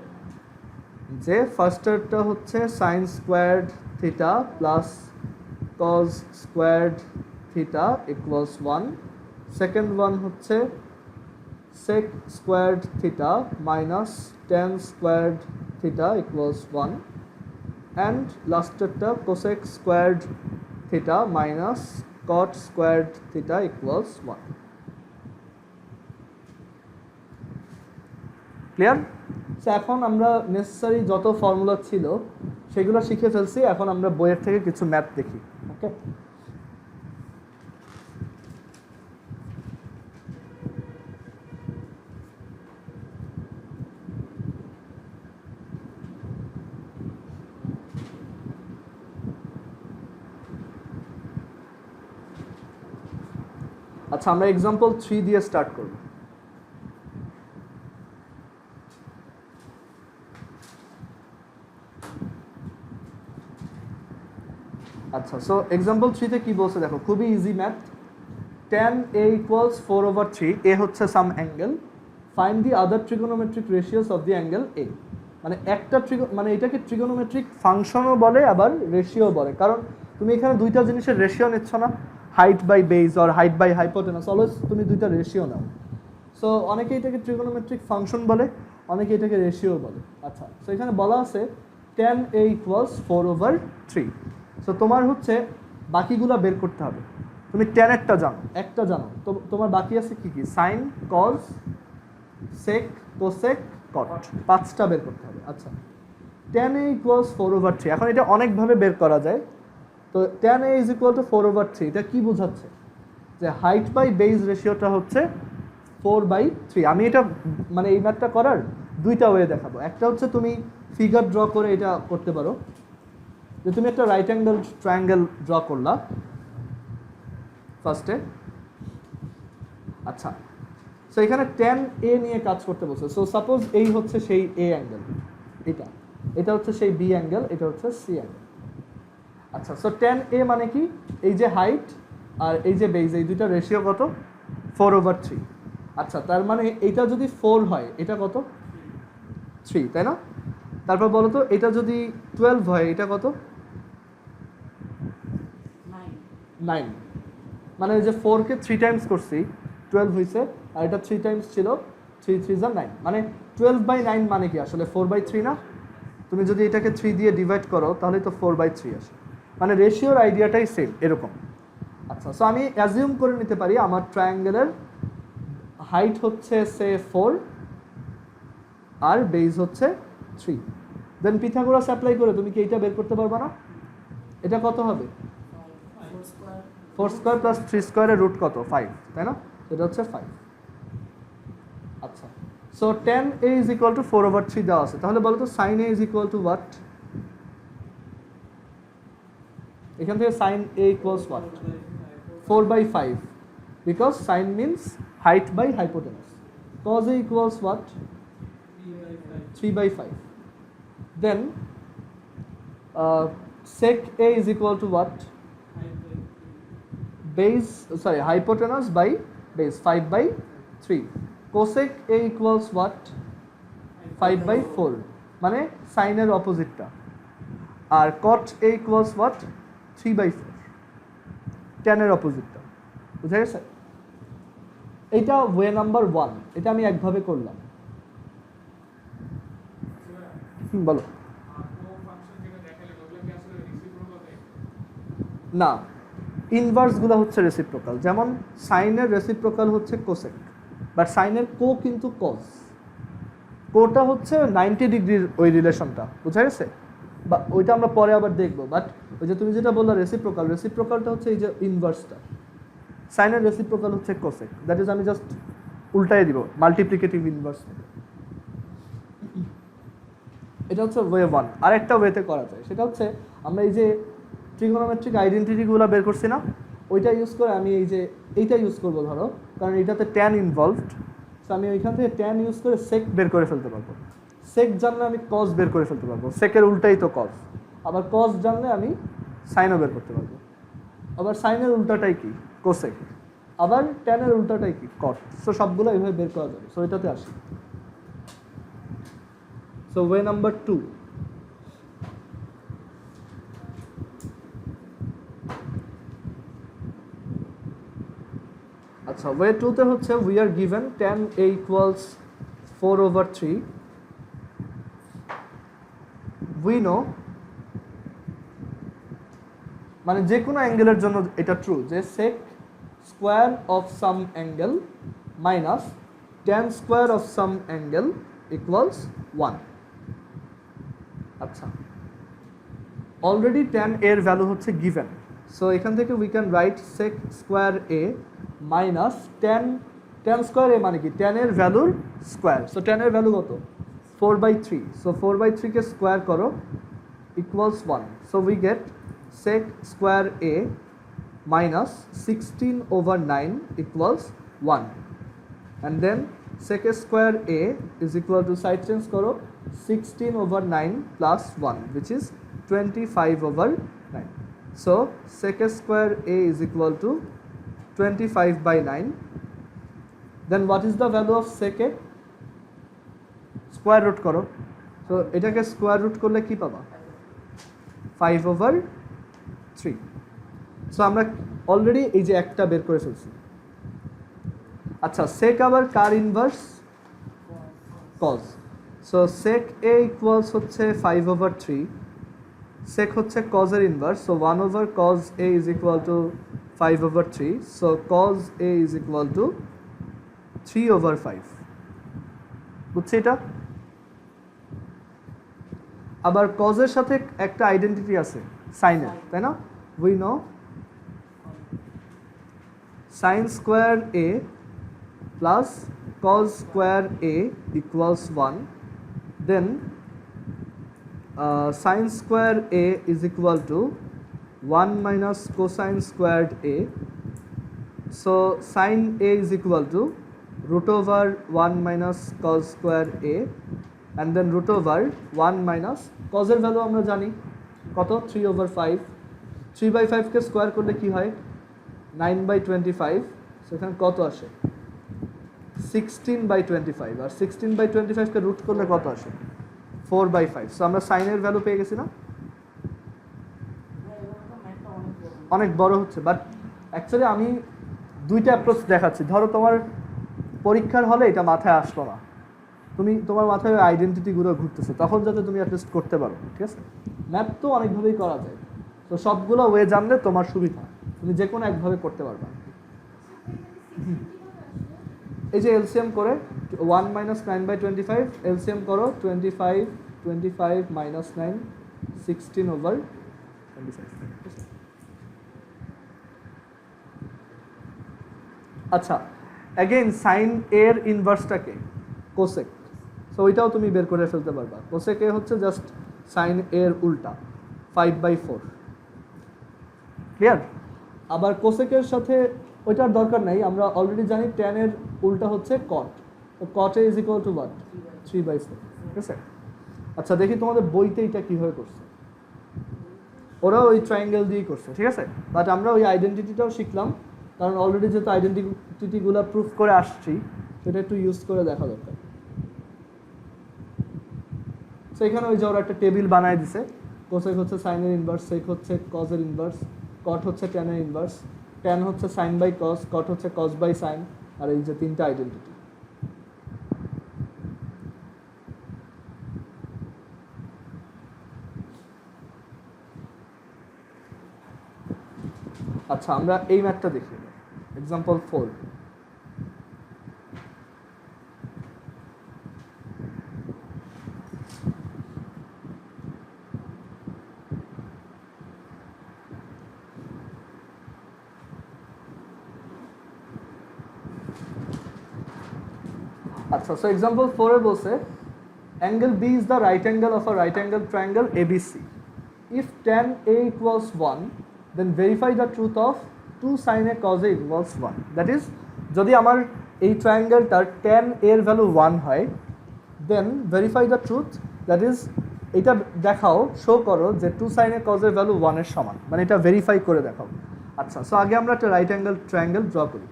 যে ফার্স্টারটা হচ্ছে sine squared theta plus cos squared theta equals 1, second one হচ্ছে sec squared theta minus tan squared theta equals 1 and lastটা cosec squared theta minus cot squared theta equals 1. Clear? So এখন আমরা নেসেসারি যত ফর্মুলা ছিল সেগুলো শিখে ফেলছি, এখন আমরা বইয়ের থেকে কিছু ম্যাথ দেখি। ওকে, আচ্ছা আমরা এক্সাম্পল 3 দিয়ে স্টার্ট করব। আচ্ছা, সো এক্সাম্পল 3 তে কি বলছে দেখো, খুবই easy math. tan a equals 4/3, a হচ্ছে some angle, find the other trigonometric ratios of the angle a। মানে একটা মানে এটাকে ট্রিগোনোমেট্রিক ফাংশনও বলে আবার রেশিও বলে, কারণ তুমি এখানে দুইটা জিনিসের রেশিও নিচ্ছ না, height by base or height by hypotenuse, always তুমি দুইটা রেশিও নাও। সো অনেকে এটাকে ট্রিগোনোমেট্রিক ফাংশন বলে, অনেকে এটাকে রেশিও বলে। আচ্ছা, সো এখানে বলা আছে tan a equals 4/3। সো তোমার হচ্ছে বাকিগুলো বের করতে হবে। তুমি tan একটা জানো, একটা জানো, তো তোমার বাকি আছে কি কি, সাইন, কজ, সেক, কোসেক, কট, 5টা বের করতে হবে। আচ্ছা, tan a equals 4/3, এখন এটা অনেকভাবে বের করা যায়। তো tan a is equal to 4/3, এটা কি বোঝাচ্ছে? যে হাইট বাই বেস রেশিওটা হচ্ছে 4/3। আমি এটা মানে এই ম্যাথটা করার দুইটা ওয়ে দেখাবো। একটা হচ্ছে তুমি ফিগার ড্র করে এটা করতে পারো, যে তুমি একটা রাইট অ্যাঙ্গেল ট্রায়াঙ্গেল ড্র করলা ফার্স্টে। আচ্ছা, সো এখানে tan a নিয়ে কাজ করতে বলছে। সো সাপোজ এই হচ্ছে সেই a অ্যাঙ্গেল, এটা হচ্ছে সেই b অ্যাঙ্গেল, এটা হচ্ছে c অ্যাঙ্গেল। আচ্ছা, সো tan a মানে কি? এই যে হাইট আর এই যে বেস, এই দুইটা রেশিও কত? 4/3। আচ্ছা, তার মানে এইটা যদি 4 হয়, এটা কত? 3, তাই না? তারপর বলো তো, এটা যদি 12 হয়, এটা কত? 9। মানে যে 4 কে 3 টাইমস করছি, 12 হয়েছে, আর এটা 3 টাইমস ছিল, 3 3 যা 9। মানে 12/9 মানে কি আসলে 4/3 না? তুমি যদি এটাকে 3 দিয়ে ডিভাইড করো তাহলে তো 4/3 আসে। মানে রেশিওর আইডিয়াটাই সেম এরকম। আচ্ছা, সো আমি অ্যাজিউম করে নিতে পারি আমার ট্রায়াঙ্গেলের হাইট হচ্ছে সে 4 আর বেস হচ্ছে 3। দেন পিথাগোরাস অ্যাপ্লাই করে তুমি কি এইটা বের করতে পারবে না? এটা কত হবে? 4 স্কয়ার প্লাস 3 স্কয়ারের রুট কত? 5, তাই না? এটা হচ্ছে 5। আচ্ছা, so tan a is equal to 4/3 দেওয়া আছে। তাহলে বলো তো sin a is equal to what? এখান থেকে sin a equals what? 4/5, because sin means height by hypotenuse. Cos a equals what? 3/5. Then sec a is equal to what? Hypotenuse by base, 5/3. Cosec a equals what? 5/4, মানে সাইনের অপোজিটটা। আর cot a equals what? 3/4, tan এর অপোজিটটা। বুঝা গেছে? এটা way number 1, এটা আমি একভাবে করলাম। বলো। না, ইনভার্সগুলো হচ্ছে রেসিপ্রোকাল। যেমন সাইনের রেসিপ্রোকাল হচ্ছে কোসেক, বাট সাইনের কো কিন্তু কজ। কোটা হচ্ছে 90 ডিগ্রির ওই রিলেশনটা, বুঝা গেছে? বা ওইটা আমরা পরে আবার দেখবো। বাট ওই যে তুমি যেটা বললা রেসিপ্রোকাল, রেসিপ্রোকালটা হচ্ছে এই যে ইনভার্সটা। সাইনের রেসিপ্রোকাল হচ্ছে কোসেক। দ্যাট ইজ আমি জাস্ট উল্টাই দিব, মাল্টিপ্লিকেটিভ ইনভার্স। এটা হচ্ছে ওয়ে 1। আরেকটা ওয়েতে করা যায়, সেটা হচ্ছে আমরা এই যে ট্রিগোনোমেট্রিক আইডেন্টিটিগুলো বের করছি না, ওইটা ইউজ করে আমি এই যে এইটা ইউজ করবো ধরো, কারণ এটাতে ট্যান ইনভলভড। সো আমি ওইখান থেকে ট্যান ইউজ করে সেক বের করে ফেলতে পারবো। সেক জানলে আমি কজ বের করে ফেলতে পারবো, সেকের উল্টাই তো কজ। আবার কজ জানলে আমি সাইনও বের করতে পারবো। আবার সাইনের উল্টাটাই কি? কোসেক। আবার ট্যানের উল্টাটাই কি? কট। সো সবগুলো এইভাবে বের করা যাবে। সো এটাতে আসি। সো ওয়ে নাম্বার 2, আচ্ছা, ওয়ে 2তে হচ্ছে we are given tan a equals 4/3. We know, মানে যে কোনো অ্যাঙ্গেলের জন্য এটা ট্রু, যে sec square of some angle minus tan square of some angle equals 1. আচ্ছা, অলরেডি tan a এর ভ্যালু হচ্ছে গিভেন। সো এখান থেকে we can right sec square a minus tan square a মানে কি? tan এর ভ্যালুর স্কোয়ার। সো tan এর ভ্যালু কত? 4/3। সো 4/3 কে স্কোয়ার করো, equals 1. So we get sec square a minus 16/9 equals 1. And then sec square a is equal to, side change karo, 16/9 plus 1, which is 25/9. So sec square a is equal to 25/9. Then what is the value of sec a? Square root karo. So etake square root korle ki paba? 5/3. So আমরা already এই যে একটা বের করে ফেলছি। আচ্ছা, sec আবার কার inverse? Cos. So sec A equals হচ্ছে 5/3, সেক হচ্ছে কজের inverse. So 1/cos a is equal to 5/3. So cos a is equal to 3/5. বুঝছি এটা? আবার কজের সাথে একটা আইডেন্টিটি আছে সাইনের, তাই না? We know sine square A plus cos square A equals 1, then sine square A is equal to 1 minus cosine squared a. So sin a is equal to root over 1 minus cos square a, and then root over 1 minus cos এর value আমরা জানি কত, 3/5, 3/5 কে square করলে কি হয় 9/25, সেখানে কত আসে 16/25, আর 16/25 কে রুট করলে কত আসে 4/5. সো আমরা সাইনের ভ্যালু পেয়ে গেছি না? অনেক বড় হচ্ছে, বাট অ্যাকচুয়ালি আমি দুইটা অ্যাপ্রোচ দেখাচ্ছি। ধরো তোমার পরীক্ষার হলে এটা মাথায় আসলো না, তুমি তোমার মাথায় আইডেন্টিটিগুলো ঘুরতেছে, তখন যাতে তুমি অ্যাটলিস্ট করতে পারো, ঠিক আছে? ম্যাথ তো অনেকভাবেই করা যায়, তো সবগুলো ওয়ে জানলে তোমার সুবিধা, তুমি যে কোনো একভাবে করতে পারবে। এই যে এলসিএম করে 1 minus 9/25, এলসিএম করো 25 minus 9, 16/25। আচ্ছা, অ্যাগেইন সাইন এর ইনভার্সটাকে কোসেক, সো ওইটাও তুমি বের করে ফেলতে পারবা। কোসেক এ হচ্ছে জাস্ট সাইন এর উল্টা 5/4, ক্লিয়ার? আবার কোসেকের সাথে ওইটার দরকার নাই, আমরা অলরেডি জানি ট্যান এর উল্টা হচ্ছে কট, তো কট এ ইজ ইকুয়াল টু হোয়াট 3/4, ঠিক আছে? আচ্ছা, দেখি তোমাদের বইতে এটা কীভাবে করছে। ওরা ওই ট্রায়াঙ্গেল দিয়েই করছে, ঠিক আছে? বাট আমরা ওই আইডেন্টিটিটাও শিখলাম, কারণ অলরেডি যেহেতু আইডেন্টিটিগুলো প্রুফ করে আসছি, সেটা একটু ইউজ করে দেখা দরকার। সো এখানে ওই যে ওরা একটা টেবিল বানায় দিছে, কোসেক হচ্ছে সাইনের ইনভার্স, সেক হচ্ছে কজের ইনভার্স, কট হচ্ছে ট্যানের ইনভার্স, ট্যান হচ্ছে সাইন বাই কস, কট হচ্ছে কস বাই সাইন, আর এই যে তিনটা আইডেন্টিটি। আচ্ছা, আমরা এই ম্যাথটা দেখি, এক্সাম্পল 4। আচ্ছা, সো এক্সাম্পল 4 এ বলছে angle B is the right angle of a right angle triangle ABC. If tan a equals 1, then verify the truth of 2 sin a cos a equals 1. That is, যদি আমার এই ট্রায়াঙ্গেলটার tan a এর ভ্যালু 1 হয়, then verify the truth, that is এটা দেখাও, show করো যে 2 sin a cos এর ভ্যালু 1 এর সমান, মানে এটা ভেরিফাই করে দেখাও। আচ্ছা, সো আগে আমরা একটা রাইট অ্যাঙ্গেল ট্রায়াঙ্গেল ড্র করি।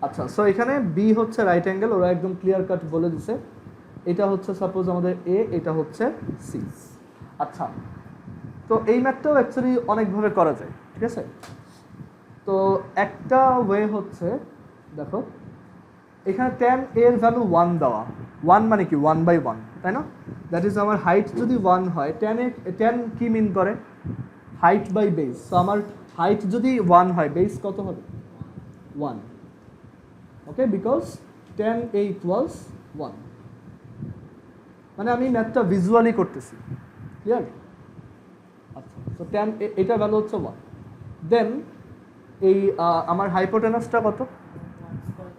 আচ্ছা, সো এখানে বি হচ্ছে রাইট অ্যাঙ্গেল, ওরা একদম ক্লিয়ার কাট বলে দিছে। এটা হচ্ছে সাপোজ আমাদের এ, এটা হচ্ছে সি। আচ্ছা, তো এই ম্যাথটাও অ্যাকচুয়ালি অনেকভাবে করা যায়, ঠিক আছে? তো একটা ওয়ে হচ্ছে, দেখো এখানে ট্যান এর ভ্যালু 1 দেওয়া, 1 মানে কি 1/1, তাই না? দ্যাট ইজ আমার হাইট যদি 1 হয়, ট্যান কি মিন করে হাইট বাই বেস। সো আমার হাইট যদি 1 হয়, বেস কত হবে 1, ওকে, বিকজ tan a equals 1, মানে আমি ম্যাথটা ভিজুয়ালি করতেছি, ক্লিয়ার? আচ্ছা, তো tan a এটা ভ্যালু হচ্ছে 1, দেন এই আমার হাইপোটেনাসটা কত,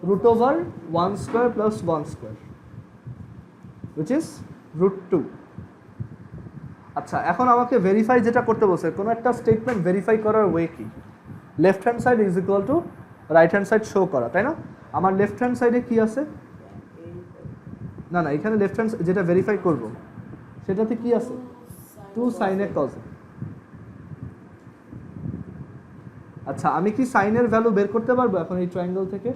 √1² + 1², which is √2। আচ্ছা, এখন আমাকে ভেরিফাই যেটা করতে বলছে, কোনো একটা স্টেটমেন্ট ভেরিফাই করার ওয়ে কি, left hand side is equal two right hand side show করা, তাই না? আমার লেফট হ্যান্ড সাইডে কি আছে, না না, এখানে লেফট হ্যান্ড যেটা ভেরিফাই করব সেটাতে কি আছে 2 sin a cos a। আচ্ছা, আমি কি সাইনের ভ্যালু বের করতে পারবো এখন এই ট্রায়াঙ্গেল থেকে?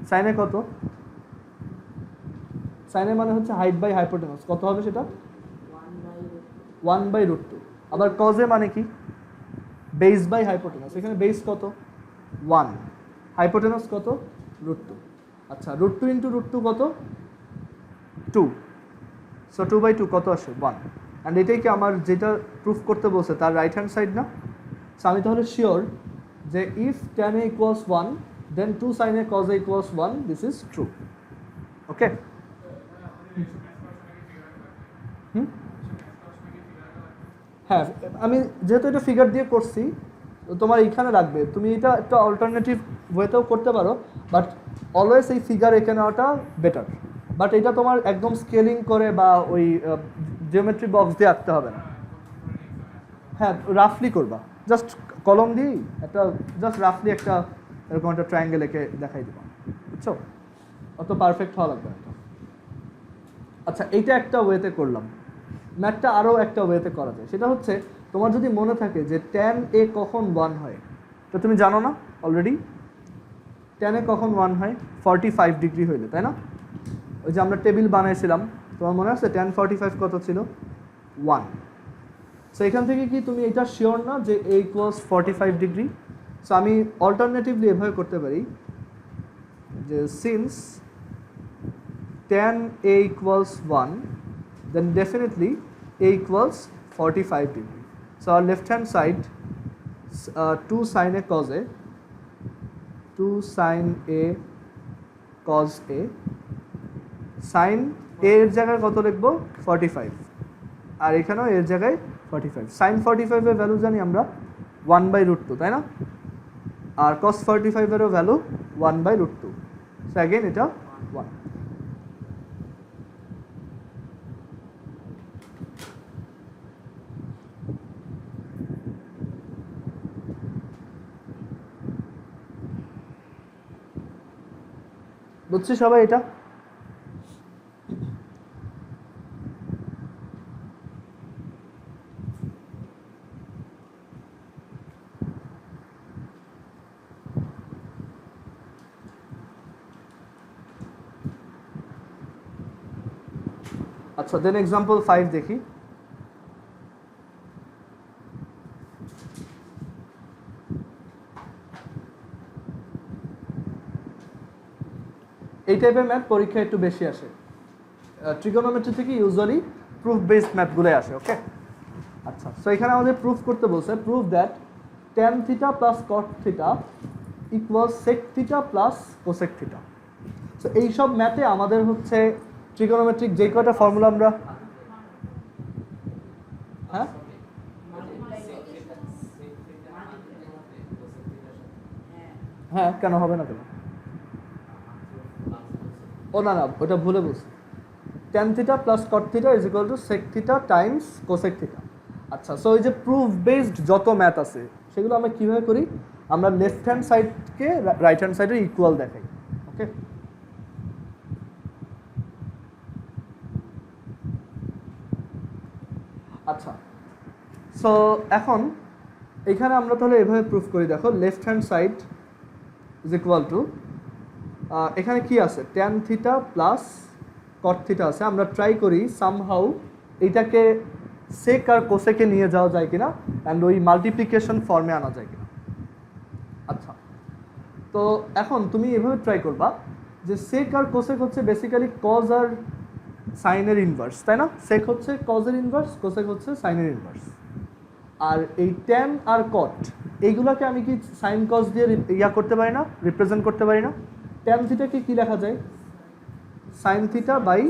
সাইনে কত, সাইনের মানে হচ্ছে হাইট বাই হাইপোটেনাস, কত হবে সেটা 1/√2। আবার cos a মানে কি বেস বাই হাইপোটেনাস, এখানে বেস কত 1, হাইপোটেনাস কত √2। আচ্ছা, √2 × √2 কত 2, সো 2/2 কত আসে 1। অ্যান্ড এটাই কি আমার যেটা প্রুফ করতে বলছে তার রাইট হ্যান্ড সাইড না? সো আমি তাহলে শিওর যে if tan a equals 1 then 2 sin a cos a equals 1, this is true. ওকে? হ্যাঁ, আমি যেহেতু এটা ফিগার দিয়ে করছি তোমার এইখানে রাখবে, তুমি এটা একটা অল্টারনেটিভ ওয়েতেও করতে পারো, বাট অলওয়েজ এই ফিগার এখানে নেওয়াটা বেটার। বাট এটা তোমার একদম স্কেলিং করে বা ওই জিওমেট্রি বক্স দিয়ে আঁকতে হবে না। হ্যাঁ, রাফলি করবা, জাস্ট কলম দিয়েই একটা জাস্ট রাফলি একটা এরকম একটা ট্রায়াঙ্গেল এঁকে দেখাই দেবা, বুঝছো? অত পারফেক্ট হওয়া লাগবে না। আচ্ছা, এইটা একটা ওয়েতে করলাম। ম্যাথটা আরও একটা ওয়েতে করা যায়, সেটা হচ্ছে তোমার যদি মনে থাকে যে tan a কখন 1 হয়, তো তুমি জানো না অলরেডি tan a কখন 1 হয়? 45 ডিগ্রি হইলে, তাই না? ওই যে আমরা টেবিল বানাইছিলাম, তোমার মনে আছে tan 45 কত ছিল? 1। সো এখান থেকে কি তুমি এটা শিওর না যে a ইকুয়ালস 45 ডিগ্রি? সো আমি অল্টারনেটিভলি এভাবে করতে পারি যে since tan a equals 1, then definitely a equals 45 degree. So our left hand side, 2 sin a cos a, 2 sin a cos a, sin a এর জায়গায় কত লিখবো? 45, আর এখানেও এর জায়গায় 45। sin 45 এর ভ্যালু জানি আমরা 1/√2, তাই না? আর cos 45 এরও ভ্যালু 1/√2। সো অ্যাগেন এটা 1। বুঝছি সবাই এটা? আচ্ছা, দেন এক্সাম্পল 5 দেখি। এই টাইপের ম্যাথ পরীক্ষায় একটু বেশি আসে, ট্রিগোনোমেট্রি থেকে ইউজুয়ালি প্রুফ বেসড ম্যাথগুলোই আসে। ওকে, আচ্ছা, সো এখানে আমাদের প্রুফ করতে বলছে, proof that tan theta plus cot theta equals sec theta plus cosec theta. So এইসব ম্যাথে আমাদের হচ্ছে ট্রিগোনোমেট্রিক যে কয়টা ফর্মুলা আমরা, হ্যাঁ হ্যাঁ কেন হবে না কেন? ও না না, ওটা ভুলে বলছি। tan theta plus cot theta is equal two sec theta Times cosec theta. আচ্ছা, সো এই যে প্রুফ বেসড যত ম্যাথ আছে সেগুলো আমরা কীভাবে করি? আমরা লেফট হ্যান্ড সাইডকে রাইট হ্যান্ড সাইডের ইকুয়াল দেখাই। ওকে, আচ্ছা, সো এখন এখানে আমরা তাহলে এভাবে প্রুফ করি, দেখো left hand side is equal two, এখানে কি আছে? tan theta plus cot theta আছে। আমরা ট্রাই করি সামহাউ এইটাকে সেক আর কোসেকে নিয়ে যাওয়া যায় কিনা, অ্যান্ড ওই মাল্টিপ্লিকেশন ফর্মে আনা যায় কিনা। আচ্ছা, তো এখন তুমি এভাবে ট্রাই করবা যে সেক আর কোসেক হচ্ছে বেসিক্যালি কজ আর সাইনের ইনভার্স, তাই না? সেক হচ্ছে কজের ইনভার্স, কোসেক হচ্ছে সাইনের ইনভার্স। আর এই tan আর cot এইগুলোকে আমি কি সাইন কজ দিয়ে করতে পারি না, রিপ্রেজেন্ট করতে পারি না? tan থিটাকে কি লেখা যায়? Sine theta by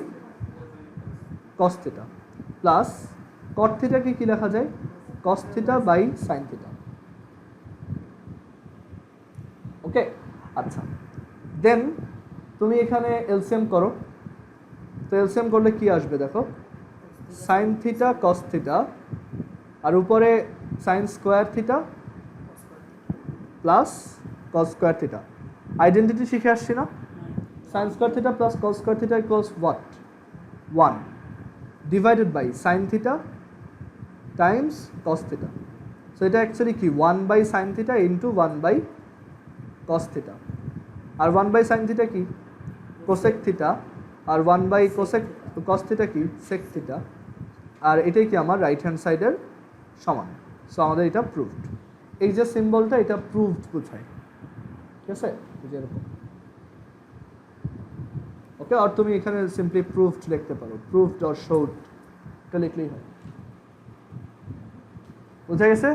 cos theta, plus cot থিটাকে কি লেখা যায়? Cos theta by sine theta. Okay, আচ্ছা, দেন তুমি এখানে এলসিএম করো। তো এলসিএম করলে কি আসবে দেখো, সাইন থিটা কস থিটা আর উপরে sine square theta plus cos square theta. Identity শিখে আসছি না? Sine square theta plus cos square theta equals what? 1 divided by sine theta times cos theta. So এটা অ্যাকচুয়ালি কি 1 sine theta into 1 cos theta, আর 1 sine theta কি cosec theta, আর 1 cosec cos theta কি sec theta, আর এটাই কি আমার right hand সাইডের সমান। সো আমাদের এটা প্রুভড। এই যে সিম্বলটা এটা প্রুভড বোঝায়, ঠিক আছে? যেরকম ওকে, আর তুমি এখানে সিম্পলি প্রুভড লিখতে পারো, প্রুভড অর শোড, এটা লিখলেই হয়। বুঝা গেছে?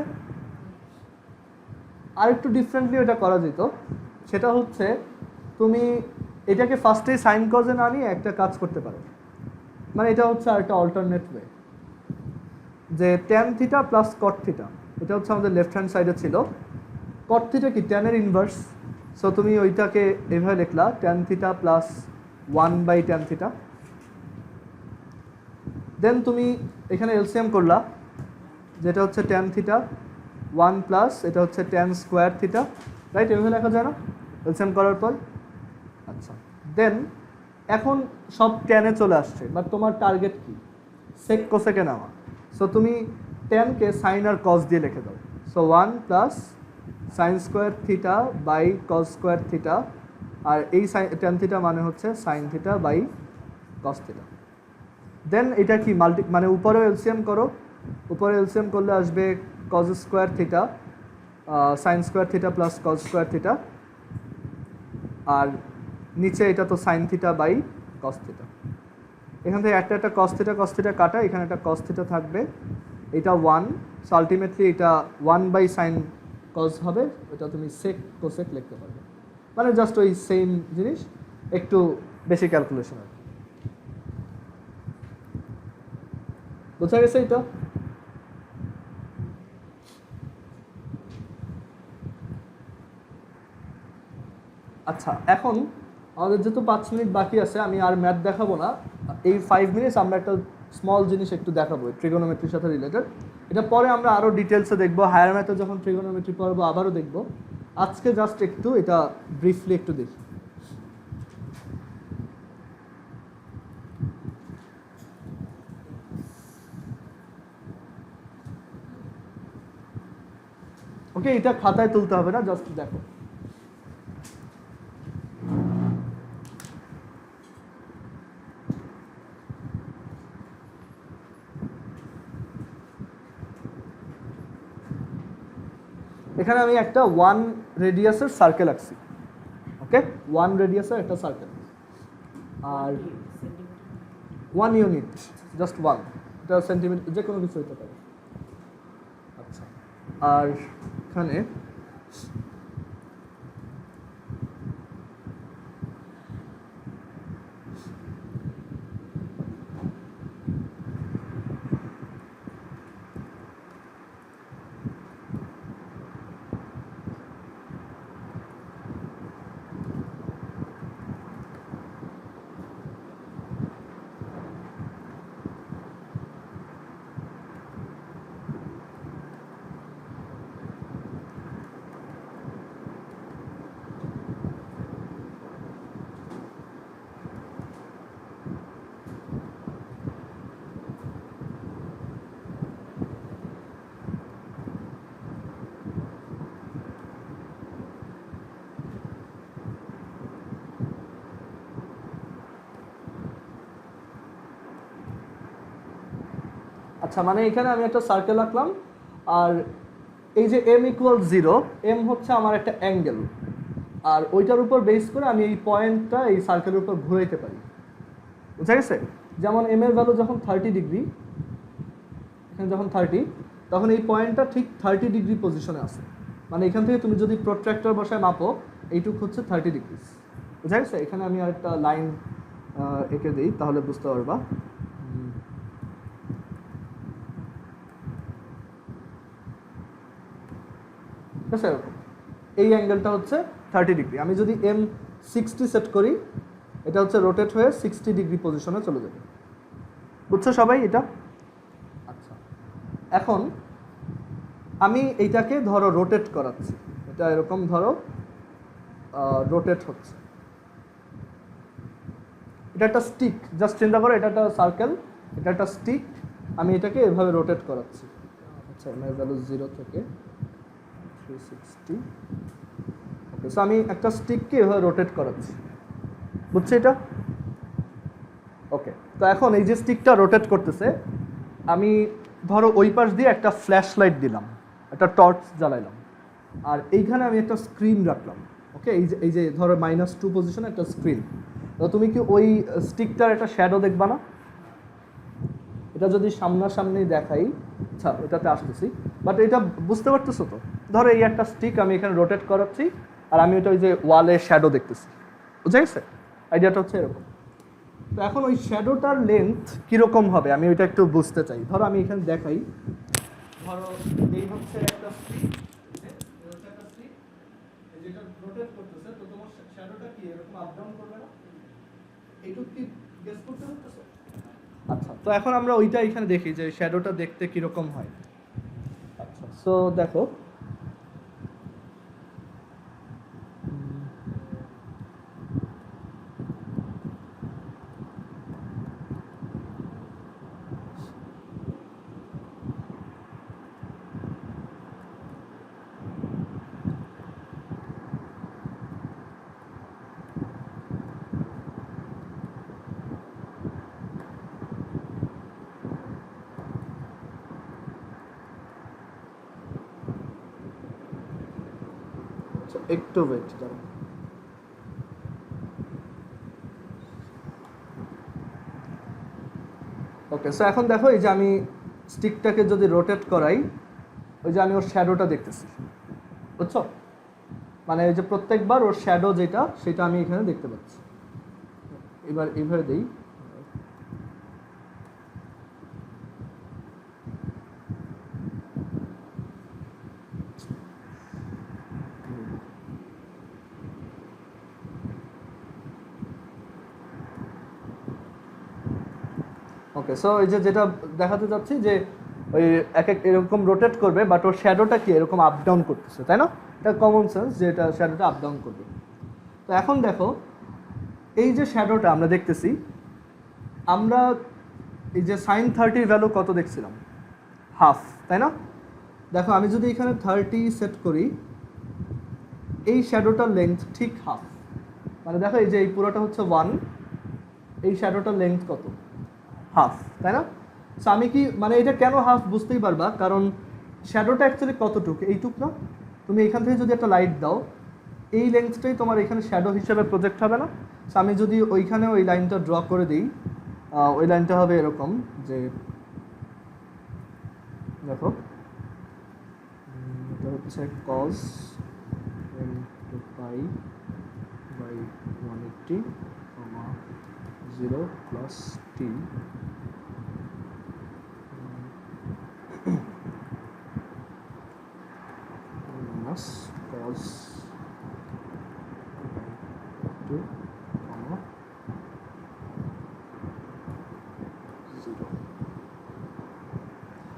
আর একটু ডিফারেন্টলি এটা করা যেত, সেটা হচ্ছে তুমি এটাকে ফার্স্টেই সাইন কজে না নিয়ে একটা কাজ করতে পারো, মানে এটা হচ্ছে আর একটা অল্টারনেট ওয়ে, যে tan theta plus cot theta, এটা হচ্ছে আমাদের লেফট হ্যান্ড সাইডে ছিল। কট থিটা কি ট্যানের ইনভার্স, সো তুমি ওইটাকে এভাবে লিখলা tan theta plus 1/tan theta. Then তুমি এখানে এলসিএম করলা, যেটা হচ্ছে ট্যান থিটা 1 প্লাস এটা হচ্ছে ট্যান স্কোয়ার থিটা, রাইট? এভাবে লেখা যায় না এলসিএম করার পর? আচ্ছা, দেন এখন সব ট্যানে চলে আসছে, বাট তোমার টার্গেট কি? সেক কোসেকে নেওয়া। সো তুমি ট্যানকে সাইন আর কস দিয়ে লিখে দাও। So 1 plus sine square theta by cos square theta, আর এই ট্যান থিটা মানে হচ্ছে sine theta by cos theta. Then এটা কি মানে উপরেও এলসিএম করো, উপরে এলসিএম করলে আসবে cos square theta sine square theta plus cos square theta, আর নিচে এটা তো sine theta by cos theta. এখান থেকে একটা কস থিটা কাটা, এখানে একটা কস থিটা থাকবে, এটা 1, সো আলটিমেটলি এটা 1/sin কস হবে, এটা তুমি সেক কোসেক লিখতে পারবে, মানে জাস্ট ওই সেম জিনিস, একটু বেশি ক্যালকুলেশন আর কি। বোঝা গেছে এটা? আচ্ছা, এখন আমাদের যেহেতু 5 মিনিট বাকি আছে, আমি আর ম্যাথ দেখাবো না, এই 5 মিনিটস আমরা একটা স্মল জিনিস একটু দেখাবো ট্রিগোনোমেট্রির সাথে রিলেটেড। এটা পরে আমরা আরও ডিটেলসে দেখবো, হায়ার ম্যাথে যখন ট্রিগোনোমেট্রি পড়বো আবারও দেখবো। আজকে জাস্ট একটু এটা ব্রিফলি একটু দেখি। ওকে, এটা খাতায় তুলতে হবে না, জাস্ট দেখো। এখানে আমি একটা 1 রেডিয়াসের সার্কেল আঁকছি, ওকে? 1 রেডিয়াসের একটা সার্কেল, আর 1 ইউনিট, জাস্ট 1, এটা সেন্টিমিটার যে কোনো কিছু হতে পারে। আচ্ছা, আর এখানে আচ্ছা, মানে এখানে আমি একটা সার্কেল আঁকলাম, আর এই যে m = 0, m হচ্ছে আমার একটা অ্যাঙ্গেল, আর ওইটার উপর বেস করে আমি এই পয়েন্টটা এই সার্কেলের উপর ঘুরাইতে পারি। বুঝা গেছে? যেমন m এর ভ্যালু যখন 30 ডিগ্রি, এখানে যখন 30, তখন এই পয়েন্টটা ঠিক 30 ডিগ্রি পজিশনে আছে, মানে এখান থেকে তুমি যদি প্রোট্রাক্টর বসায় মাপো, এইটুক হচ্ছে 30 ডিগ্রি। বুঝা গেছে? এখানে আমি আরেকটা লাইন এঁকে দিই, তাহলে বুঝতে পারবা। ঠিক আছে? এই অ্যাঙ্গেলটা হচ্ছে 30 ডিগ্রি। আমি যদি m 60 সেট করি, এটা হচ্ছে রোটেট হয়ে 60 ডিগ্রি পজিশনে চলে যাবে। বুঝছো সবাই এটা? আচ্ছা, এখন আমি এইটাকে ধরো রোটেট করাচ্ছি, এটা এরকম ধরো রোটেট হচ্ছে, এটা একটা স্টিক, জাস্ট চিন্তা করো এটা একটা সার্কেল, এটা একটা স্টিক, আমি এটাকে এভাবে রোটেট করাচ্ছি। আচ্ছা, এম এর ভ্যালু 0 থেকে 360, ওকে, সো আমি একটা স্টিককে এভাবে রোটেট করাচ্ছি। বুঝছো এটা? ওকে, তো এখন এই যে স্টিকটা রোটেট করতেছে, আমি ধরো ওই পাশ দিয়ে একটা ফ্ল্যাশ লাইট দিলাম, একটা টর্চ জ্বালাইলাম, আর এইখানে আমি একটা স্ক্রিন রাখলাম। ওকে, এই যে ধরো -2 পজিশনে একটা স্ক্রিন। তো তুমি কি ওই স্টিকটার একটা শ্যাডো দেখবা না? এটা যদি সামনাসামনি দেখাই, আচ্ছা এটাতে আসতেছি, বাট এটা বুঝতে পারতেছো তো? ধরো এই একটা স্টিক আমি এখানে রোটেট করাচ্ছি আর আমি ওটা ওই যে ওয়ালে শ্যাডো দেখতেছি, বুঝে গেছে? আইডিয়াটা হচ্ছে এরকম। তো এখন ওই শ্যাডোটার লেন্থ কীরকম হবে আমি ওইটা একটু বুঝতে চাই। ধরো আমি এখানে দেখাই, ধরো এই হচ্ছে একটা স্টিক, যেটা রোটেট করতেছে, তো তোমার শ্যাডোটা কি এরকম আপ ডাউন করবে না? এইটুকু কি গেস করতে পারতেছো? আচ্ছা, তো এখন আমরা ওইটা এখানে দেখি যে শ্যাডোটা দেখতে কিরকম হয়। আচ্ছা, সো দেখো একটু ওয়েট করো। ওকে, সো এখন দেখো এই যে আমি স্টিকটাকে যদি রোটেট করাই, ওই যে আমি ওর শ্যাডোটা দেখতেছি, বুঝছো? মানে এই যে প্রত্যেকবার ওর শ্যাডো যেটা সেটা আমি এখানে দেখতে পাচ্ছি। এবার এইভাবে দিই, ওকে। সো এই যে যেটা দেখাতে যাচ্ছি যে ওই এক এক এরকম রোটেট করবে, বাট ওর শ্যাডোটা কি এরকম আপ ডাউন করতেছে, তাই না? এটা কমন সেন্স যে এটা শ্যাডোটা আপ ডাউন করবে। তো এখন দেখো এই যে শ্যাডোটা আমরা দেখতেছি, আমরা এই যে sin 30 ভ্যালু কত দেখছিলাম? হাফ, তাই না? দেখো আমি যদি এখানে 30 সেট করি, এই শ্যাডোটার লেন্থ ঠিক হাফ। মানে দেখো এই যে এই পুরোটা হচ্ছে 1, এই শ্যাডোটার লেন্থ কত? হাফ, তাই না? সো আমি কি মানে এটা কেন হাফ বুঝতেই পারবা, কারণ শ্যাডোটা অ্যাকচুয়ালি কতটুকু, এইটুক না? তুমি এখান থেকে যদি একটা লাইট দাও, এই লেন্থটাই তোমার এখানে শ্যাডো হিসেবে প্রজেক্ট হবে না? সো আমি যদি ওইখানে ওই লাইনটা ড্র করে দিই, ওই লাইনটা হবে এরকম যে দেখো এটা হচ্ছে cos পাই বাই 180, 0 প্লাস টি minus cos 2, 0।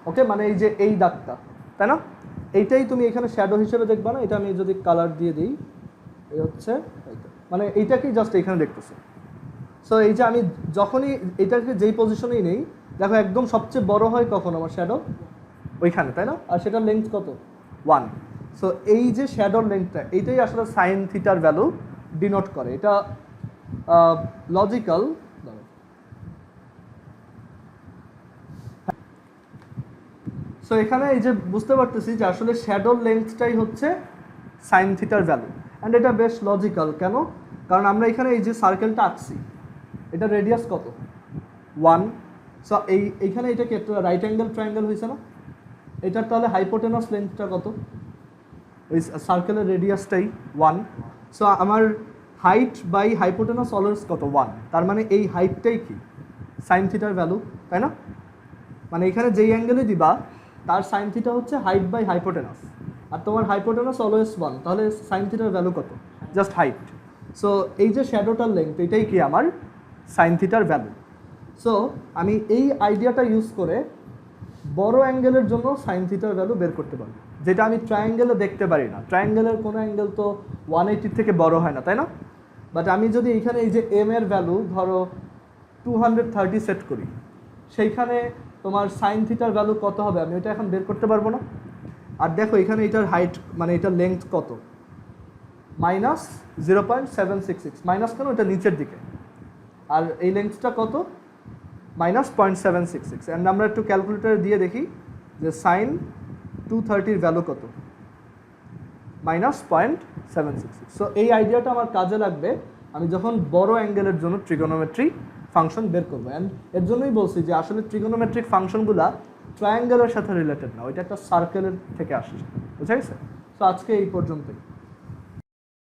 ওকে, মানে এই যে এই দাগটা, তাই না? এইটাই তুমি এখানে শ্যাডো হিসেবে দেখবা না? এটা আমি যদি কালার দিয়ে দিই, এই হচ্ছে মানে এইটাকেই জাস্ট এখানে দেখতেছো। সো এই যে আমি যখনই এটাকে যেই পজিশনেই নেই, দেখো একদম সবচেয়ে বড় হয় কখন আমার শ্যাডো? ওইখানে, তাই না? আর সেটার লেন্থ কত? 1। সো এই যে শ্যাডোর লেন্থটা, এইটাই আসলে সাইন থিটার ভ্যালু ডিনোট করে। এটা লজিক্যাল। সো এখানে এই যে বুঝতে পারতেছি যে আসলে শ্যাডোর লেন্থটাই হচ্ছে সাইন থিটার ভ্যালু, অ্যান্ড এটা বেশ লজিক্যাল। কেন? কারণ আমরা এখানে এই যে সার্কেলটা আঁকছি, এটা রেডিয়াস কত? 1। সো এইখানে এটা কি একটা রাইট অ্যাঙ্গেল ট্রায়াঙ্গেল হয়েছে না? এটার তাহলে হাইপোটেনাস লেন্থটা কত? ওই সার্কেলের রেডিয়াসটাই 1। সো আমার হাইট বাই হাইপোটেনাস অলওয়েজ কত? 1। তার মানে এই হাইটটাই কি সাইন থিটার ভ্যালু, তাই না? মানে এখানে যেই অ্যাঙ্গেলে দিবা তার সাইন থিটা হচ্ছে হাইট বাই হাইপোটেনাস, আর তোমার হাইপোটেনাস অলওয়েজ 1, তাহলে সাইন থিটার ভ্যালু কত? Just height. সো এই যে শ্যাডোটার লেন্থ, এটাই কি আমার সাইন থিটার ভ্যালু। সো আমি এই আইডিয়াটা ইউজ করে বড় অ্যাঙ্গেলের জন্য সাইন থিটার ভ্যালু বের করতে পারবো, যেটা আমি ট্রায়াঙ্গেলে দেখতে পারি না। ট্রায়াঙ্গেলের কোনো অ্যাঙ্গেল তো 180 থেকে বড় হয় না, তাই না? বাট আমি যদি এখানে এই যে এম এর ভ্যালু ধরো 230 সেট করি, সেইখানে তোমার সাইন থিটার ভ্যালু কত হবে আমি ওইটা এখন বের করতে পারবো না? আর দেখো এখানে এটার হাইট মানে এটার লেন্থ কত? -0.766। মাইনাস কেন? এটা নিচের দিকে। আর এই লেন্থটা কত? -0.766। অ্যান্ড আমরা একটু ক্যালকুলেটর দিয়ে দেখি যে সাইন 230 ভ্যালু কত? -0.766। সো এই আইডিয়াটা আমার কাজে লাগবে আমি যখন বড় অ্যাঙ্গেলের জন্য ট্রিগোনোমেট্রি ফাংশন বের করবো। অ্যান্ড এর জন্যই বলছি যে আসলে ট্রিগোনোমেট্রিক ফাংশনগুলা ট্রায়াঙ্গেলের সাথে রিলেটেড না, ওইটা একটা সার্কেলের থেকে আসছে, বুঝা গেছে? তো আজকে এই পর্যন্তই।